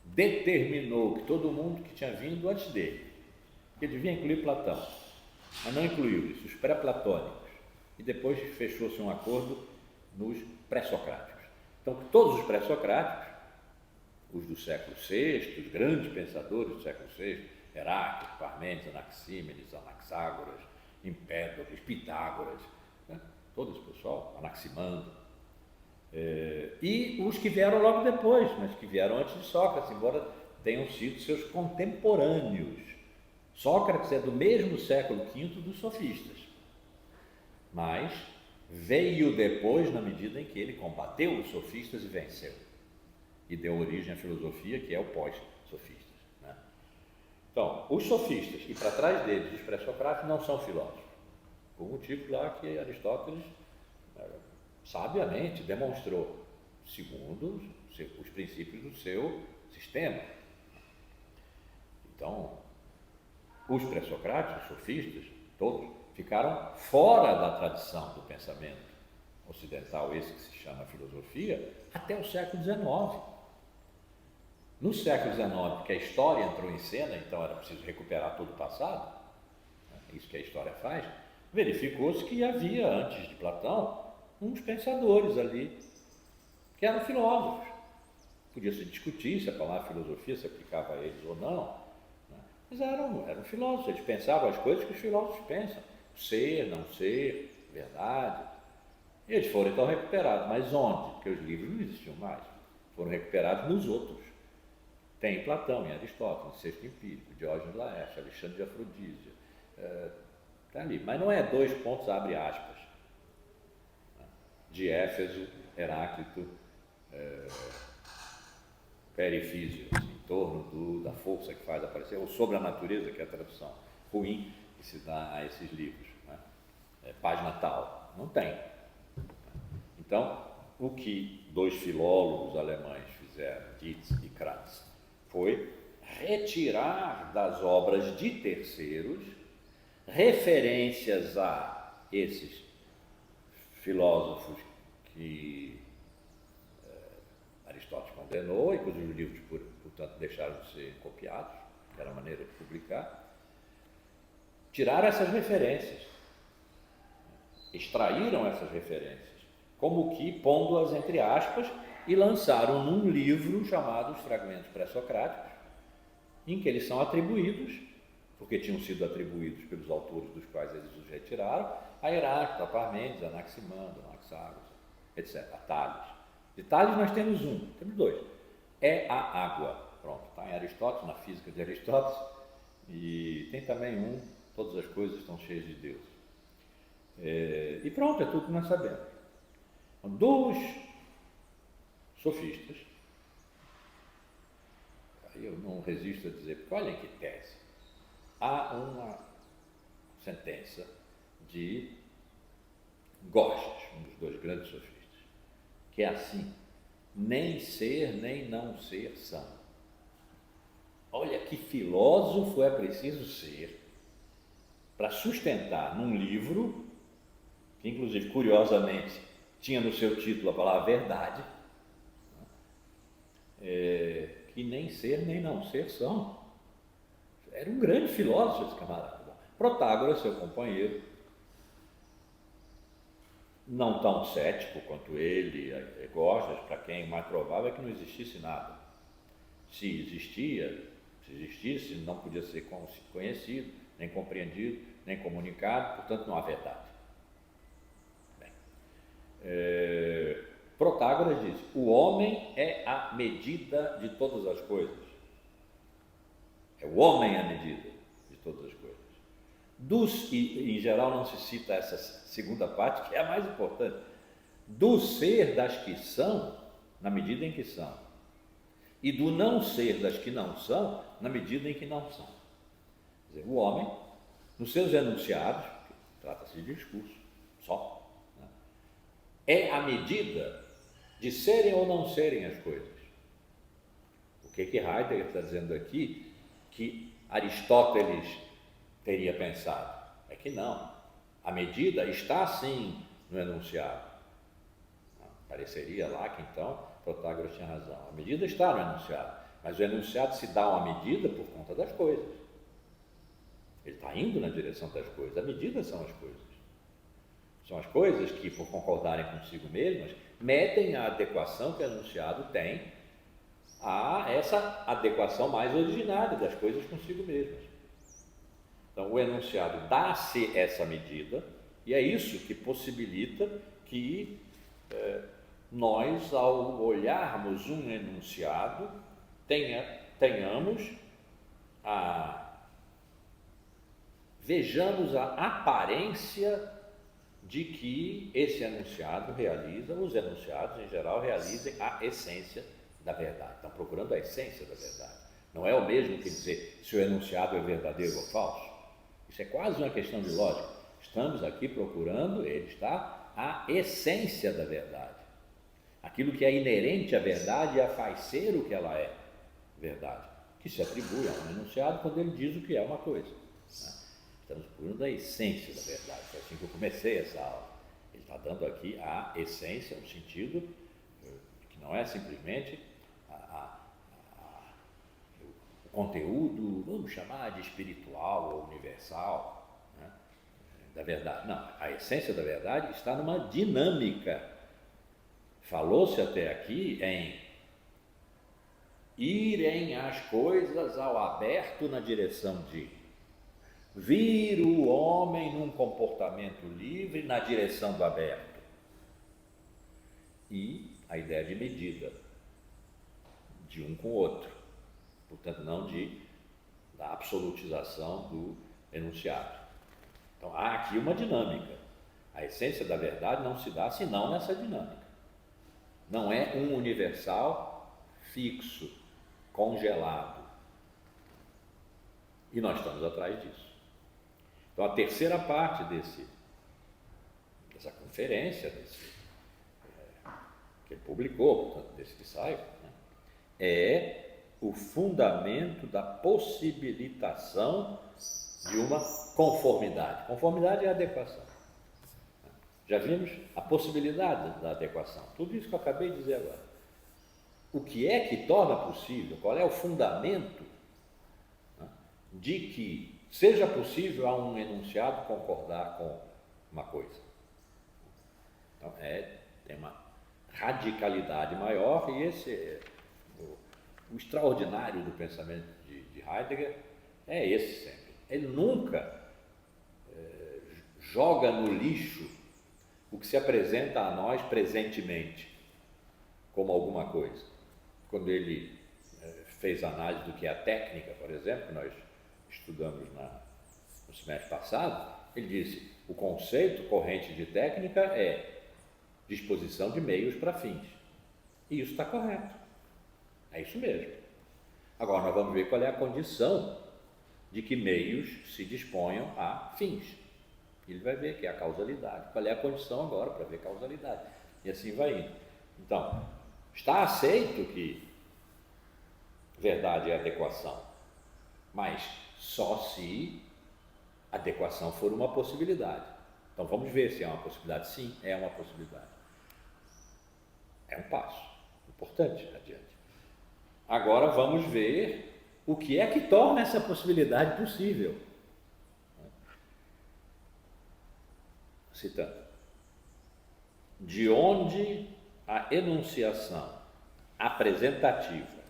[SPEAKER 1] determinou que todo mundo que tinha vindo antes dele, que ele devia incluir Platão, mas não incluiu isso, os pré-platônicos, e depois fechou-se um acordo nos pré-socráticos. Então, todos os pré-socráticos, os do século VI, os grandes pensadores do século VI, Heráclito, Parmênides, Anaxímenes, Anaxágoras, Empédocles, Pitágoras, né? Todo esse pessoal, Anaximandro, e os que vieram logo depois, mas que vieram antes de Sócrates, embora tenham sido seus contemporâneos. Sócrates é do mesmo século V dos sofistas, mas veio depois na medida em que ele combateu os sofistas e venceu, e deu origem à filosofia, que é o pós-sofistas, né? Então, os sofistas, e para trás deles os pré-socráticos, não são filósofos, por motivo lá que Aristóteles sabiamente demonstrou, segundo os princípios do seu sistema. Então, os pré-socráticos, os sofistas, todos, ficaram fora da tradição do pensamento ocidental, esse que se chama filosofia, até o século XIX. No século XIX, que a história entrou em cena, então era preciso recuperar todo o passado, né? Isso que a história faz, verificou-se que havia, antes de Platão, uns pensadores ali, que eram filósofos. Podia-se discutir se a palavra filosofia se aplicava a eles ou não, né? Mas eram filósofos, eles pensavam as coisas que os filósofos pensam, ser, não ser, verdade. E eles foram então recuperados, mas onde? Porque os livros não existiam mais, foram recuperados nos outros. Tem Platão, em Aristóteles, Sexto Empírico, Diógenes Laércio, Alexandre de Afrodísia, está ali, mas não é dois pontos, abre aspas, de Éfeso, Heráclito, Perifísio, assim, em torno da força que faz aparecer, ou sobre a natureza, que é a tradução ruim que se dá a esses livros, né? Página tal, não tem. Então, o que dois filólogos alemães fizeram, Dietz e Kratz, foi retirar das obras de terceiros referências a esses filósofos que Aristóteles condenou e cujos livros, portanto, deixaram de ser copiados, que era a maneira de publicar, tiraram essas referências, extraíram essas referências, como que pondo-as entre aspas, e lançaram num livro chamado Os Fragmentos Pré-Socráticos, em que eles são atribuídos, porque tinham sido atribuídos pelos autores dos quais eles os retiraram, a Heráclito, a Parmênides, a Anaximandro, a Anaxágoras, etc., a Tales. De Tales nós temos temos dois. É a água. Pronto, está em Aristóteles, na física de Aristóteles, e tem também todas as coisas estão cheias de Deus. E pronto, é tudo que nós sabemos. Dos sofistas, aí eu não resisto a dizer, porque olhem que tese, há uma sentença de Gorgias, um dos dois grandes sofistas, que é assim: nem ser nem não ser são. Olha que filósofo é preciso ser para sustentar num livro, que inclusive, curiosamente, tinha no seu título a palavra verdade, que nem ser nem não ser são. Era um grande filósofo esse camarada. Protágoras, seu companheiro, não tão cético quanto ele, Gorgias, para quem o mais provável é que não existisse nada. Se existisse, não podia ser conhecido, nem compreendido, nem comunicado, portanto não há verdade. Bem, Protágoras diz: o homem é a medida de todas as coisas. É o homem a medida de todas as coisas. E em geral não se cita essa segunda parte, que é a mais importante. Do ser das que são, na medida em que são, e do não ser das que não são, na medida em que não são. Quer dizer, o homem, nos seus enunciados, trata-se de discurso, só, né, é a medida de serem ou não serem as coisas. O que Heidegger está dizendo aqui, que Aristóteles teria pensado, é que não. A medida está sim no enunciado. Pareceria lá que então Protágoras tinha razão. A medida está no enunciado, mas o enunciado se dá uma medida por conta das coisas. Ele está indo na direção das coisas. A medida são as coisas. São as coisas que, por concordarem consigo mesmas, medem a adequação que o enunciado tem a essa adequação mais originária das coisas consigo mesmas. Então, o enunciado dá-se essa medida, e é isso que possibilita que nós, ao olharmos um enunciado, vejamos a aparência de que esse enunciado realiza, os enunciados em geral realizem a essência da verdade. Estão procurando a essência da verdade. Não é o mesmo que dizer se o enunciado é verdadeiro ou falso. Isso é quase uma questão de lógica. Estamos aqui procurando, a essência da verdade. Aquilo que é inerente à verdade e a faz ser o que ela é, verdade, que se atribui a um enunciado quando ele diz o que é uma coisa. Né? Estamos procurando a essência da verdade. Foi assim que eu comecei essa aula. Ele está dando aqui a essência, um sentido que não é simplesmente o conteúdo, vamos chamar de espiritual ou universal, né, da verdade. Não, a essência da verdade está numa dinâmica. Falou-se até aqui em irem as coisas ao aberto na direção de vir o homem num comportamento livre na direção do aberto. E a ideia de medida de um com o outro. Portanto, não da absolutização do enunciado. Então, há aqui uma dinâmica. A essência da verdade não se dá senão nessa dinâmica. Não é um universal fixo, congelado. E nós estamos atrás disso. Então, a terceira parte dessa conferência, que ele publicou, portanto, desse ensaio, né, é o fundamento da possibilitação de uma conformidade. Conformidade é adequação. Já vimos a possibilidade da adequação. Tudo isso que eu acabei de dizer agora. O que é que torna possível? Qual é o fundamento, né, de que seja possível a um enunciado concordar com uma coisa. Então, tem uma radicalidade maior, e esse é o extraordinário do pensamento de Heidegger, é esse sempre. Ele nunca joga no lixo o que se apresenta a nós presentemente como alguma coisa. Quando ele fez análise do que é a técnica, por exemplo, que nós estudamos no semestre passado, ele disse: o conceito corrente de técnica é disposição de meios para fins. E isso está correto. É isso mesmo. Agora nós vamos ver qual é a condição de que meios se disponham a fins. Ele vai ver que é a causalidade. Qual é a condição agora para ver causalidade? E assim vai indo. Então, está aceito que verdade é adequação, mas só se adequação for uma possibilidade. Então vamos ver se é uma possibilidade. Sim, é uma possibilidade. É um passo importante adiante. Agora vamos ver o que é que torna essa possibilidade possível. Citando: de onde a enunciação apresentativa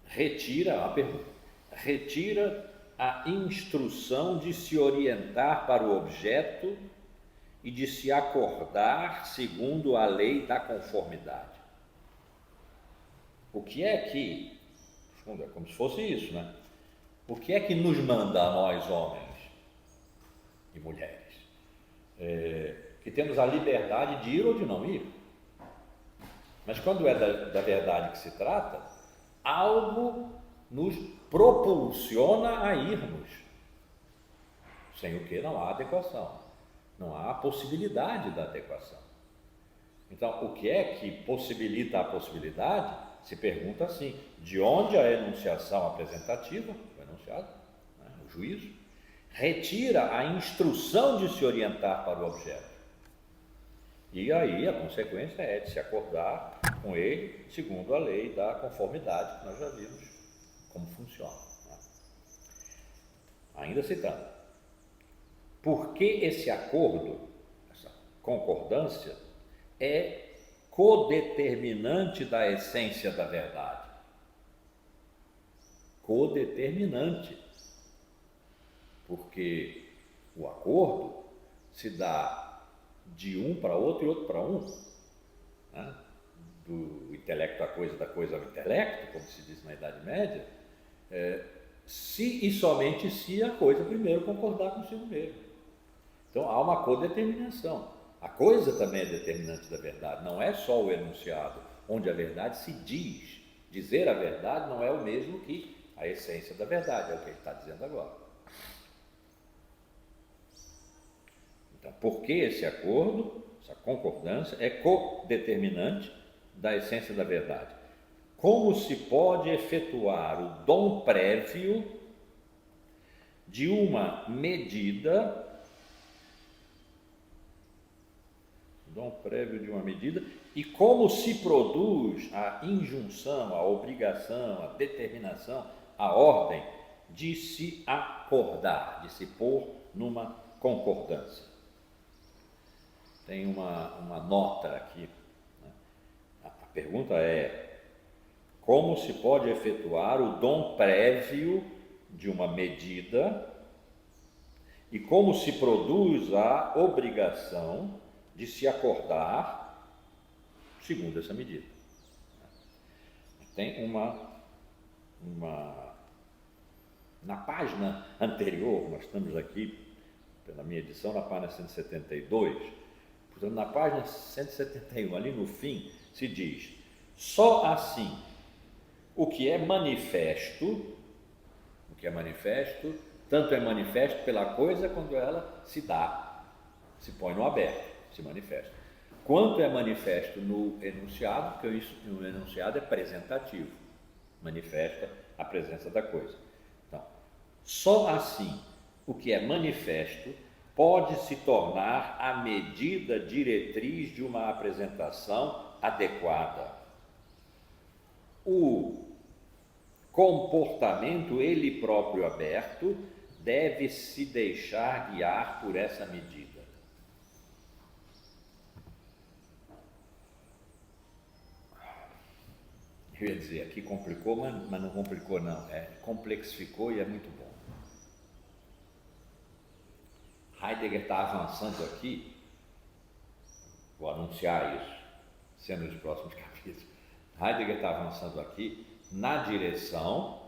[SPEAKER 1] retira a instrução de se orientar para o objeto e de se acordar segundo a lei da conformidade. O que é que, é como se fosse isso, né? O que é que nos manda a nós, homens e mulheres? Que temos a liberdade de ir ou de não ir. Mas quando é da verdade que se trata, algo nos propulsiona a irmos, sem o que não há adequação, não há possibilidade da adequação. Então, o que é que possibilita a possibilidade? Se pergunta assim: de onde a enunciação apresentativa, o enunciado, né, o juízo, retira a instrução de se orientar para o objeto. E aí a consequência é de se acordar com ele segundo a lei da conformidade, que nós já vimos como funciona. Né? Ainda citando: porque esse acordo, essa concordância, é codeterminante da essência da verdade. Codeterminante. Porque o acordo se dá de um para outro e outro para um, né? Do intelecto à coisa, da coisa ao intelecto, como se diz na Idade Média, se e somente se a coisa primeiro concordar consigo mesmo. Então há uma codeterminação. A coisa também é determinante da verdade, não é só o enunciado, onde a verdade se diz. Dizer a verdade não é o mesmo que a essência da verdade, é o que ele está dizendo agora. Então, porque esse acordo, essa concordância, é codeterminante da essência da verdade. Como se pode efetuar o dom prévio de uma medida, e como se produz a injunção, a obrigação, a determinação, a ordem de se acordar, de se pôr numa concordância. Tem uma nota aqui, né? A pergunta é: como se pode efetuar o dom prévio de uma medida e como se produz a obrigação de se acordar segundo essa medida? Tem na página anterior, nós estamos aqui, pela minha edição, na página 172, portanto, na página 171, ali no fim, se diz: só assim o que é manifesto, tanto é manifesto pela coisa quando ela se dá, se põe no aberto, se manifesta, quanto é manifesto no enunciado, porque o enunciado é presentativo, manifesta a presença da coisa. Então, só assim o que é manifesto pode se tornar a medida diretriz de uma apresentação adequada. O comportamento ele próprio aberto deve se deixar guiar por essa medida. Eu ia dizer, aqui complicou, mas não complicou não, complexificou e é muito bom. Heidegger está avançando aqui, vou anunciar isso, sendo nos próximos capítulos. Heidegger está avançando aqui na direção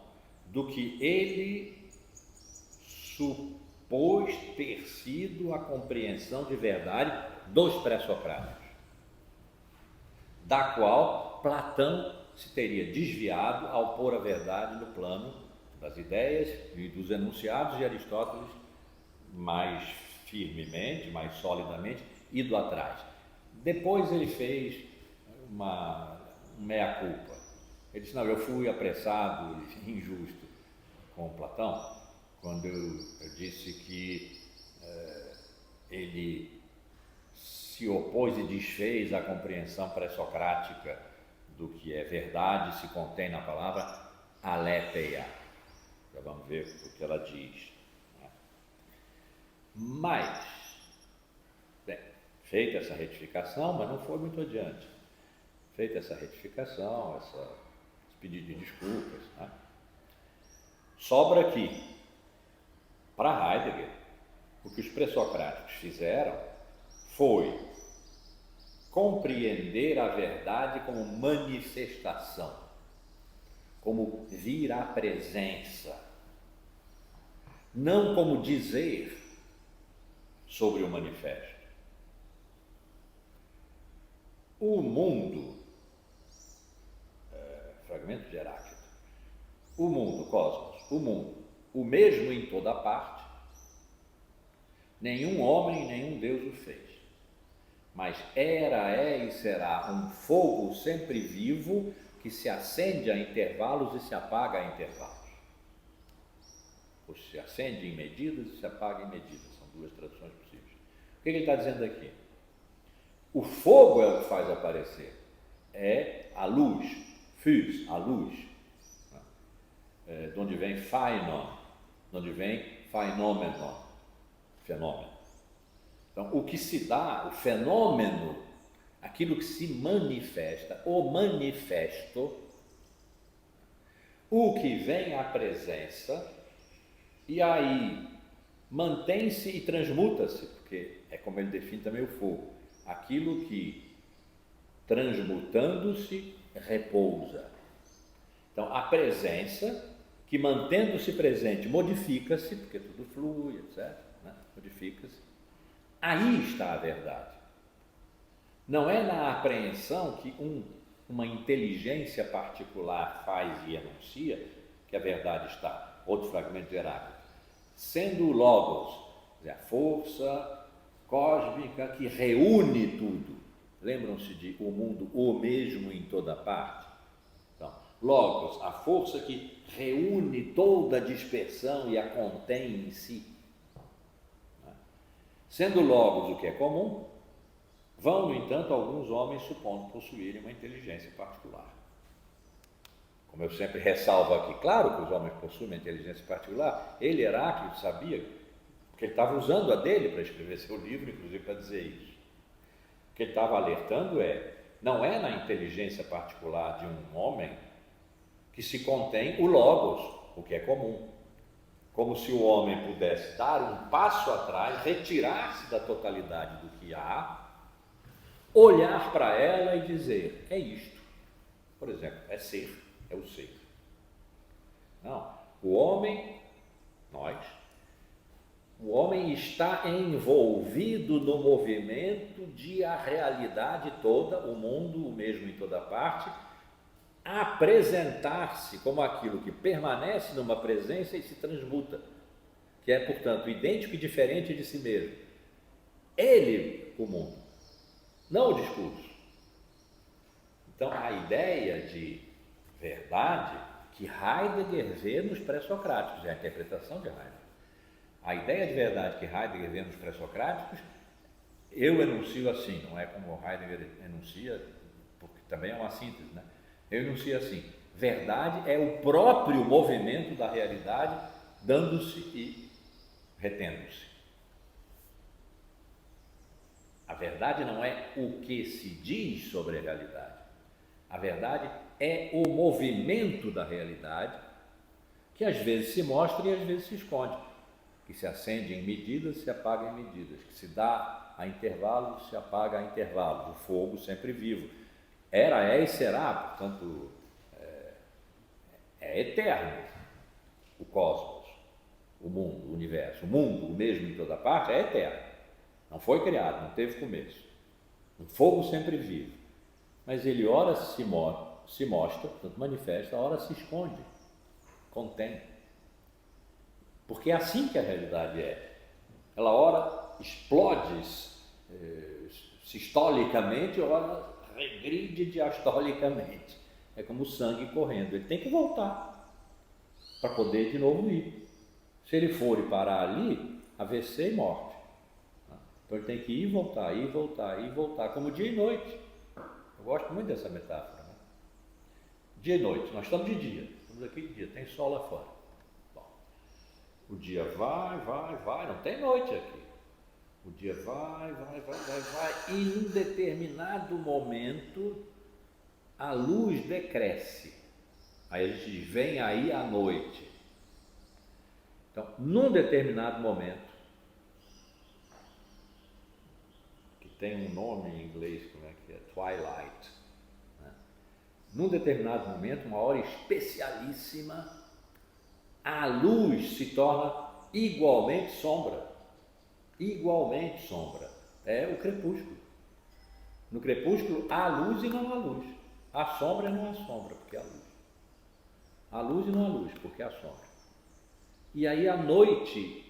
[SPEAKER 1] do que ele supôs ter sido a compreensão de verdade dos pré-socráticos, da qual Platão se teria desviado ao pôr a verdade no plano das ideias e dos enunciados de Aristóteles mais firmemente, mais solidamente, ido atrás. Depois ele fez uma meia-culpa. Ele disse, não, eu fui apressado e injusto com Platão, quando eu disse que ele se opôs e desfez à compreensão pré-socrática do que é verdade, se contém na palavra aletheia. Já vamos ver o que ela diz. Mas, bem, feita essa retificação, mas não foi muito adiante. Feita essa retificação, esse pedido de desculpas, né? Sobra aqui, para Heidegger, o que os pré-socráticos fizeram foi compreender a verdade como manifestação, como vir à presença, não como dizer sobre o manifesto. O mundo, fragmento de Heráclito, o mundo, cosmos, o mundo, o mesmo em toda parte, nenhum homem, nenhum Deus o fez. Mas era, é e será um fogo sempre vivo que se acende a intervalos e se apaga a intervalos. Ou se acende em medidas e se apaga em medidas. São duas traduções possíveis. O que ele está dizendo aqui? O fogo é o que faz aparecer. É a luz, phys, a luz. De onde vem phainon, de onde vem phainomenon, fenômeno. Então, o que se dá, o fenômeno, aquilo que se manifesta, o manifesto, o que vem à presença, e aí mantém-se e transmuta-se, porque é como ele define também o fogo, aquilo que, transmutando-se, repousa. Então, a presença, que mantendo-se presente, modifica-se, porque tudo flui, etc., né? Modifica-se. Aí está a verdade. Não é na apreensão que uma inteligência particular faz e enuncia que a verdade está. Outro fragmento de Heráclito. Sendo o Logos, a força cósmica que reúne tudo. Lembram-se de o mundo o mesmo em toda parte? Então, Logos, a força que reúne toda a dispersão e a contém em si. Sendo Logos o que é comum, vão, no entanto, alguns homens supondo possuírem uma inteligência particular. Como eu sempre ressalvo aqui, claro que os homens possuem uma inteligência particular, ele, Heráclito, sabia, porque ele estava usando a dele para escrever seu livro, inclusive para dizer isso. O que ele estava alertando não é na inteligência particular de um homem que se contém o Logos, o que é comum. Como se o homem pudesse dar um passo atrás, retirar-se da totalidade do que há, olhar para ela e dizer, é isto. Por exemplo, é ser, é o ser. Não, o homem está envolvido no movimento de a realidade toda, o mundo, o mesmo em toda parte, apresentar-se como aquilo que permanece numa presença e se transmuta, que é, portanto, idêntico e diferente de si mesmo. Ele, o mundo, não o discurso. Então, a ideia de verdade que Heidegger vê nos pré-socráticos, é a interpretação de Heidegger. A ideia de verdade que Heidegger vê nos pré-socráticos, eu enuncio assim, não é como Heidegger enuncia, porque também é uma síntese, né? Eu enuncio assim, verdade é o próprio movimento da realidade dando-se e retendo-se. A verdade não é o que se diz sobre a realidade. A verdade é o movimento da realidade, que às vezes se mostra e às vezes se esconde, que se acende em medidas, se apaga em medidas, que se dá a intervalos, se apaga a intervalos, o fogo sempre vivo. Era, é e será, portanto, é eterno o cosmos, o mundo, o universo. O mundo, o mesmo em toda parte, é eterno. Não foi criado, não teve começo. Um fogo sempre vivo. Mas ele ora se mostra, portanto manifesta, ora se esconde, contém. Porque é assim que a realidade é. Ela ora explode sistolicamente, ora regride diastolicamente. É como o sangue correndo. Ele tem que voltar para poder de novo ir. Se ele for e parar ali, AVC e morte. Então ele tem que ir e voltar, ir e voltar, ir e voltar, como dia e noite. Eu gosto muito dessa metáfora. Né? Dia e noite, nós estamos de dia, estamos aqui de dia, tem sol lá fora. Bom, o dia vai, não tem noite aqui. O dia vai, e em um determinado momento a luz decresce. Aí a gente diz, vem aí a noite. Então, num determinado momento, que tem um nome em inglês, como é que é? Twilight. Né? Num determinado momento, uma hora especialíssima, a luz se torna igualmente sombra. Igualmente sombra. É o crepúsculo. No crepúsculo há luz e não há luz. Há sombra e não há sombra, porque há luz. Há luz e não há luz, porque há sombra. E aí a noite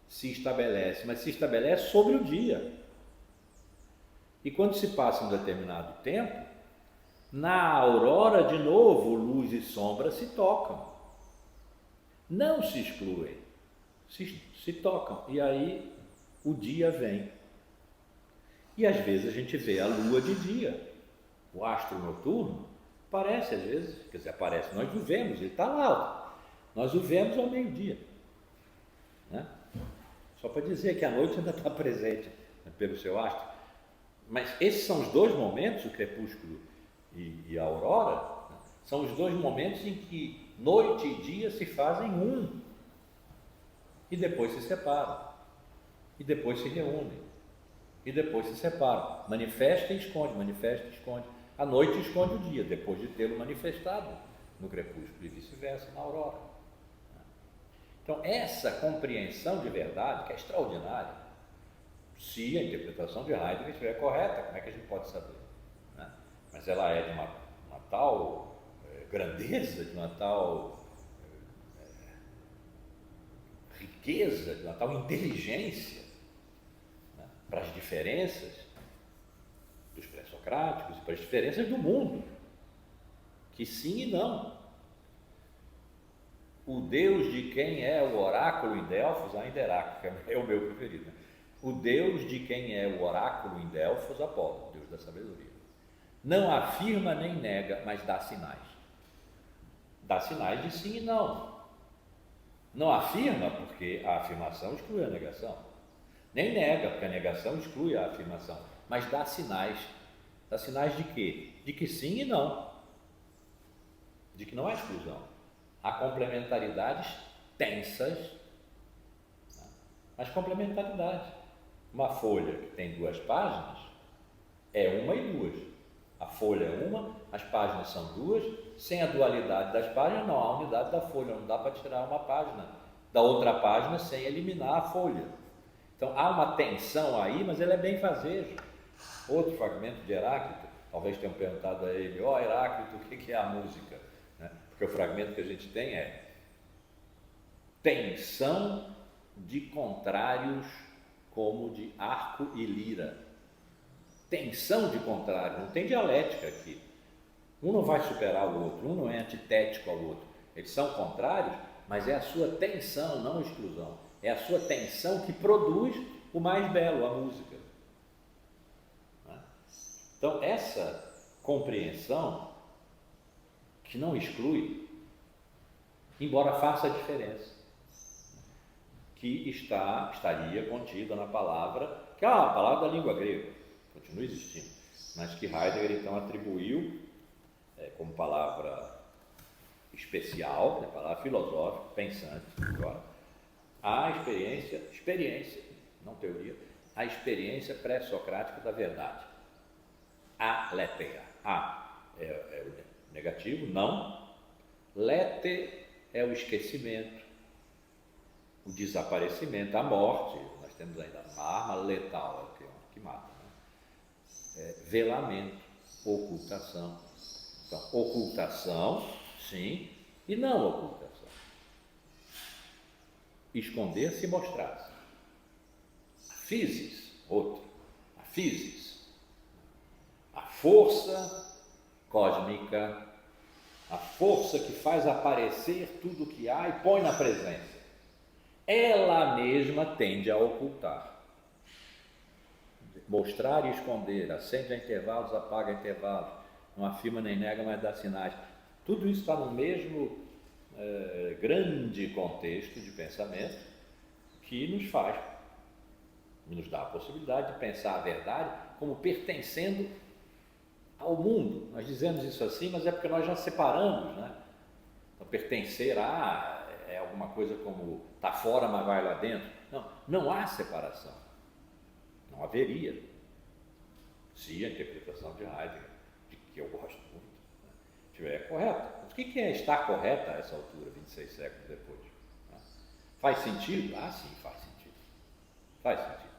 [SPEAKER 1] se estabelece, mas se estabelece sobre o dia. E quando se passa um determinado tempo, na aurora de novo luz e sombra se tocam. Não se excluem, se tocam. E aí o dia vem. E às vezes a gente vê a lua de dia, o astro noturno, aparece às vezes, quer dizer, aparece, nós o vemos, ele está lá, nós o vemos ao meio-dia. Né? Só para dizer que a noite ainda está presente, né, pelo seu astro. Mas esses são os dois momentos, o crepúsculo e a aurora, né, são os dois momentos em que noite e dia se fazem um, e depois se separam, e depois se reúnem, e depois se separam, manifesta e esconde, manifesta e esconde. A noite esconde o dia, depois de tê-lo manifestado no crepúsculo, e vice-versa na aurora. Então, essa compreensão de verdade, que é extraordinária, se a interpretação de Heidegger estiver correta, como é que a gente pode saber? Né? Mas ela é de uma tal grandeza, de uma tal riqueza, de uma tal inteligência, né? Para as diferenças dos pré-socráticos e para as diferenças do mundo, que sim e não. O Deus de quem é o oráculo em Delfos, ainda Heráclito, é o meu preferido. Né? O Deus de quem é o oráculo em Delfos, Apolo, Deus da sabedoria. Não afirma nem nega, mas dá sinais. Dá sinais de sim e não. Não afirma porque a afirmação exclui a negação. Nem nega, porque a negação exclui a afirmação. Mas dá sinais. Dá sinais de quê? De que sim e não. De que não há exclusão. Há complementaridades tensas, né? Mas complementaridade. Uma folha que tem 2 páginas é uma e 2. A folha é uma, as páginas são 2. Sem a dualidade das páginas não há unidade da folha. Não dá para tirar uma página da outra página sem eliminar a folha. Então há uma tensão aí, mas ele é bem fazejo. Outro fragmento de Heráclito, talvez tenham perguntado a ele: ó Heráclito, o que é a música? Porque o fragmento que a gente tem é tensão de contrários como de arco e lira. Tensão de contrários, não tem dialética aqui. Um não vai superar o outro, um não é antitético ao outro. Eles são contrários, mas é a sua tensão, não a exclusão. É a sua tensão que produz o mais belo, a música. Então, essa compreensão que não exclui, embora faça a diferença, que estaria contida na palavra, que é a palavra da língua grega, continua existindo, mas que Heidegger então atribuiu como palavra especial, né, palavra filosófica, pensante, agora, a experiência, não teoria, a experiência pré-socrática da verdade. Aletheia. É o negativo, não. Lete é o esquecimento, o desaparecimento, a morte. Nós temos ainda uma arma letal, que mata. Né? Velamento, ocultação. Então, ocultação, sim, e não ocultação. Esconder-se e mostrar-se. A physis, outro. A physis. A força cósmica, a força que faz aparecer tudo o que há e põe na presença. Ela mesma tende a ocultar. Mostrar e esconder, acende a intervalos, apaga a intervalos, não afirma nem nega, mas dá sinais. Tudo isso está no mesmo grande contexto de pensamento que nos dá a possibilidade de pensar a verdade como pertencendo ao mundo. Nós dizemos isso assim, mas é porque nós já separamos, né? Então, pertencer é alguma coisa como está fora, mas vai lá dentro. Não há separação. Não haveria. Se a interpretação de Heidegger, de que eu gosto muito, né, estiver correta. O que é estar correta a essa altura, 26 séculos depois? Né? Faz sentido? Sim, faz sentido. Faz sentido.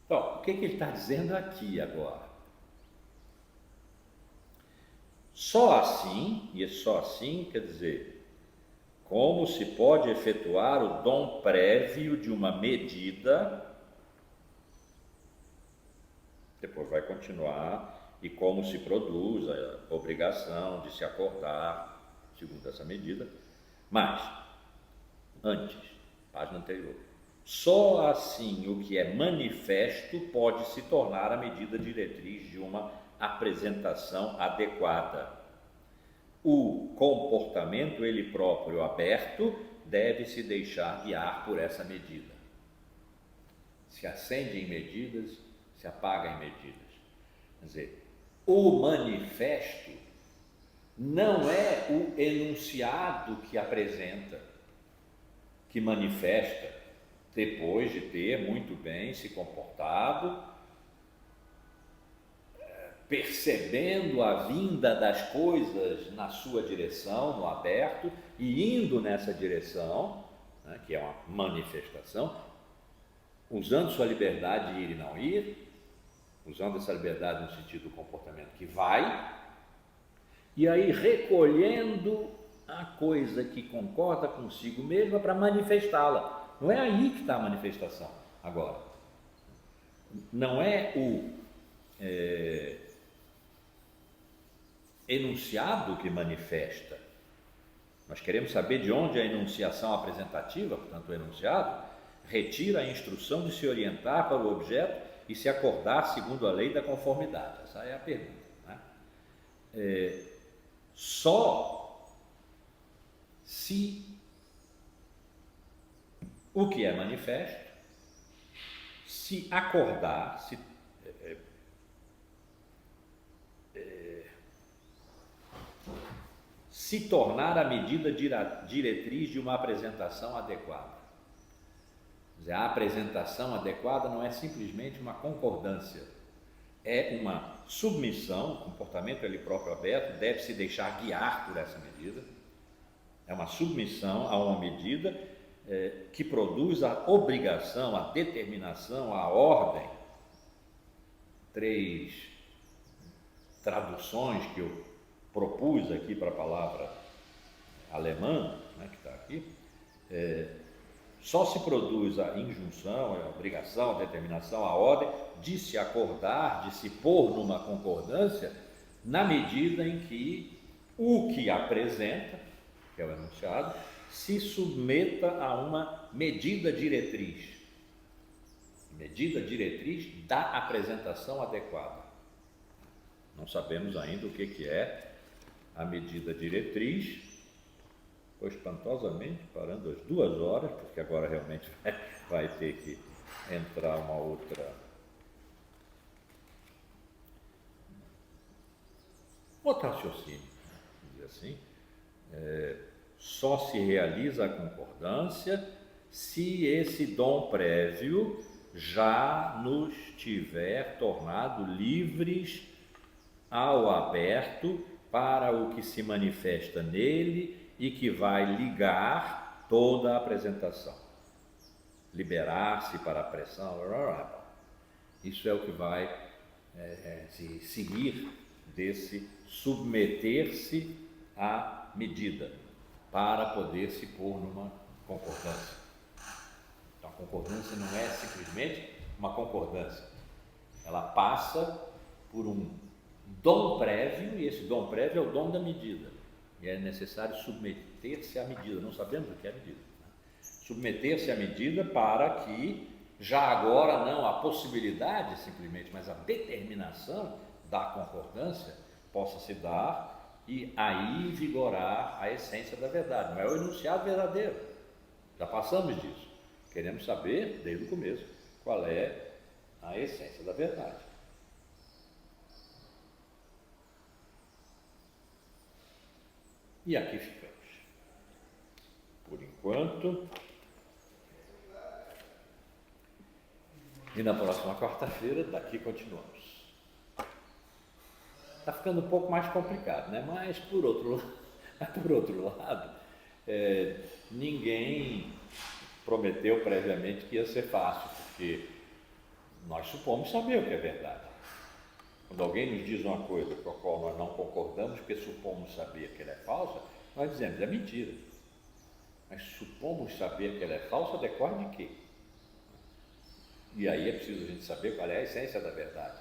[SPEAKER 1] Então, o que ele está dizendo aqui agora? Só assim, e só assim quer dizer, como se pode efetuar o dom prévio de uma medida, depois vai continuar, e como se produz a obrigação de se acordar, segundo essa medida, mas, antes, página anterior, só assim o que é manifesto pode se tornar a medida diretriz de uma apresentação adequada. O comportamento, ele próprio aberto, deve se deixar guiar por essa medida. Se acende em medidas, se apaga em medidas. Quer dizer, o manifesto não é o enunciado que apresenta, que manifesta, depois de ter muito bem se comportado, percebendo a vinda das coisas na sua direção, no aberto, e indo nessa direção, né, que é uma manifestação, usando sua liberdade de ir e não ir, usando essa liberdade no sentido do comportamento que vai, e aí recolhendo a coisa que concorda consigo mesma para manifestá-la. Não é aí que está a manifestação agora. Não é o enunciado que manifesta. Nós queremos saber de onde a enunciação apresentativa, portanto o enunciado, retira a instrução de se orientar para o objeto e se acordar segundo a lei da conformidade. Essa é a pergunta. Né? Só se o que é manifesto se acordar, se tornar a medida diretriz de uma apresentação adequada. Quer dizer, a apresentação adequada não é simplesmente uma concordância, é uma submissão, o comportamento ele próprio aberto deve se deixar guiar por essa medida, é uma submissão a uma medida que produz a obrigação, a determinação, a ordem. 3 traduções que eu propus aqui para a palavra alemã, né, que está aqui, só se produz a injunção, a obrigação, a determinação, a ordem de se acordar, de se pôr numa concordância, na medida em que o que apresenta, que é o enunciado, se submeta a uma medida diretriz da apresentação adequada. Não sabemos ainda o que é a medida diretriz, Foi espantosamente, parando às 2 horas, porque agora realmente vai ter que entrar uma outra... outro raciocínio, vamos dizer assim. Só se realiza a concordância se esse dom prévio já nos tiver tornado livres ao aberto para o que se manifesta nele e que vai ligar toda a apresentação. Liberar-se para a pressão, isso é o que vai se seguir desse submeter-se à medida para poder se pôr numa concordância. Então, a concordância não é simplesmente uma concordância, ela passa por um dom prévio, e esse dom prévio é o dom da medida, e é necessário submeter-se à medida. Não sabemos o que é medida, né? Submeter-se à medida para que já agora não a possibilidade simplesmente, mas a determinação da concordância possa se dar e aí vigorar a essência da verdade. Não é o enunciado verdadeiro, já passamos disso. Queremos saber, desde o começo, qual é a essência da verdade. E aqui ficamos. Por enquanto. E na próxima quarta-feira, daqui continuamos. Está ficando um pouco mais complicado, né? Mas, por outro lado, ninguém prometeu previamente que ia ser fácil, porque nós supomos saber o que é verdade. Quando alguém nos diz uma coisa com a qual nós não concordamos, porque supomos saber que ela é falsa, nós dizemos, é mentira. Mas supomos saber que ela é falsa, decorre de quê? E aí é preciso a gente saber qual é a essência da verdade.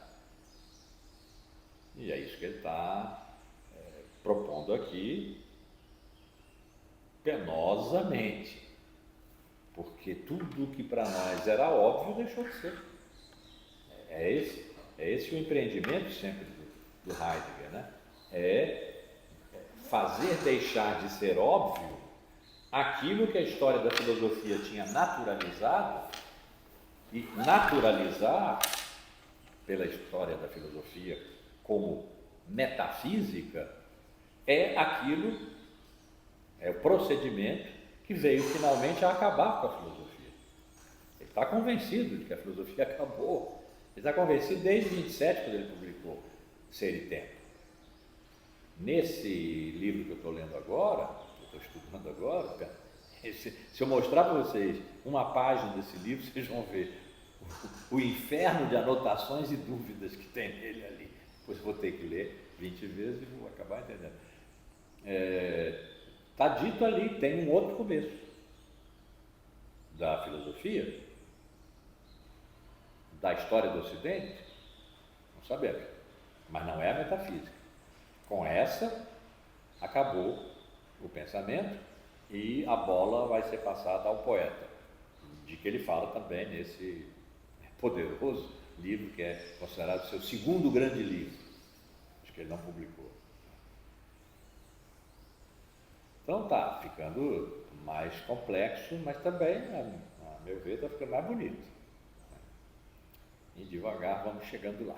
[SPEAKER 1] E é isso que ele está propondo aqui, penosamente, porque tudo que para nós era óbvio deixou de ser. É esse o empreendimento sempre do Heidegger, né? É fazer deixar de ser óbvio aquilo que a história da filosofia tinha naturalizado, e naturalizar pela história da filosofia como metafísica é aquilo, é o procedimento que veio finalmente a acabar com a filosofia. Ele está convencido de que a filosofia acabou. Ele está convencido desde 27, quando ele publicou Ser e Tempo. Nesse livro que eu estou lendo agora, que eu estou estudando agora, se eu mostrar para vocês uma página desse livro, vocês vão ver o inferno de anotações e dúvidas que tem nele ali. Depois vou ter que ler 20 vezes e vou acabar entendendo. Está dito ali, tem um outro começo da filosofia, da história do Ocidente, não sabemos, mas não é a metafísica. Com essa, acabou o pensamento e a bola vai ser passada ao poeta, de que ele fala também nesse poderoso livro que é considerado seu segundo grande livro, acho que ele não publicou. Então está ficando mais complexo, mas também, a meu ver, está ficando mais bonito. E devagar vamos chegando lá.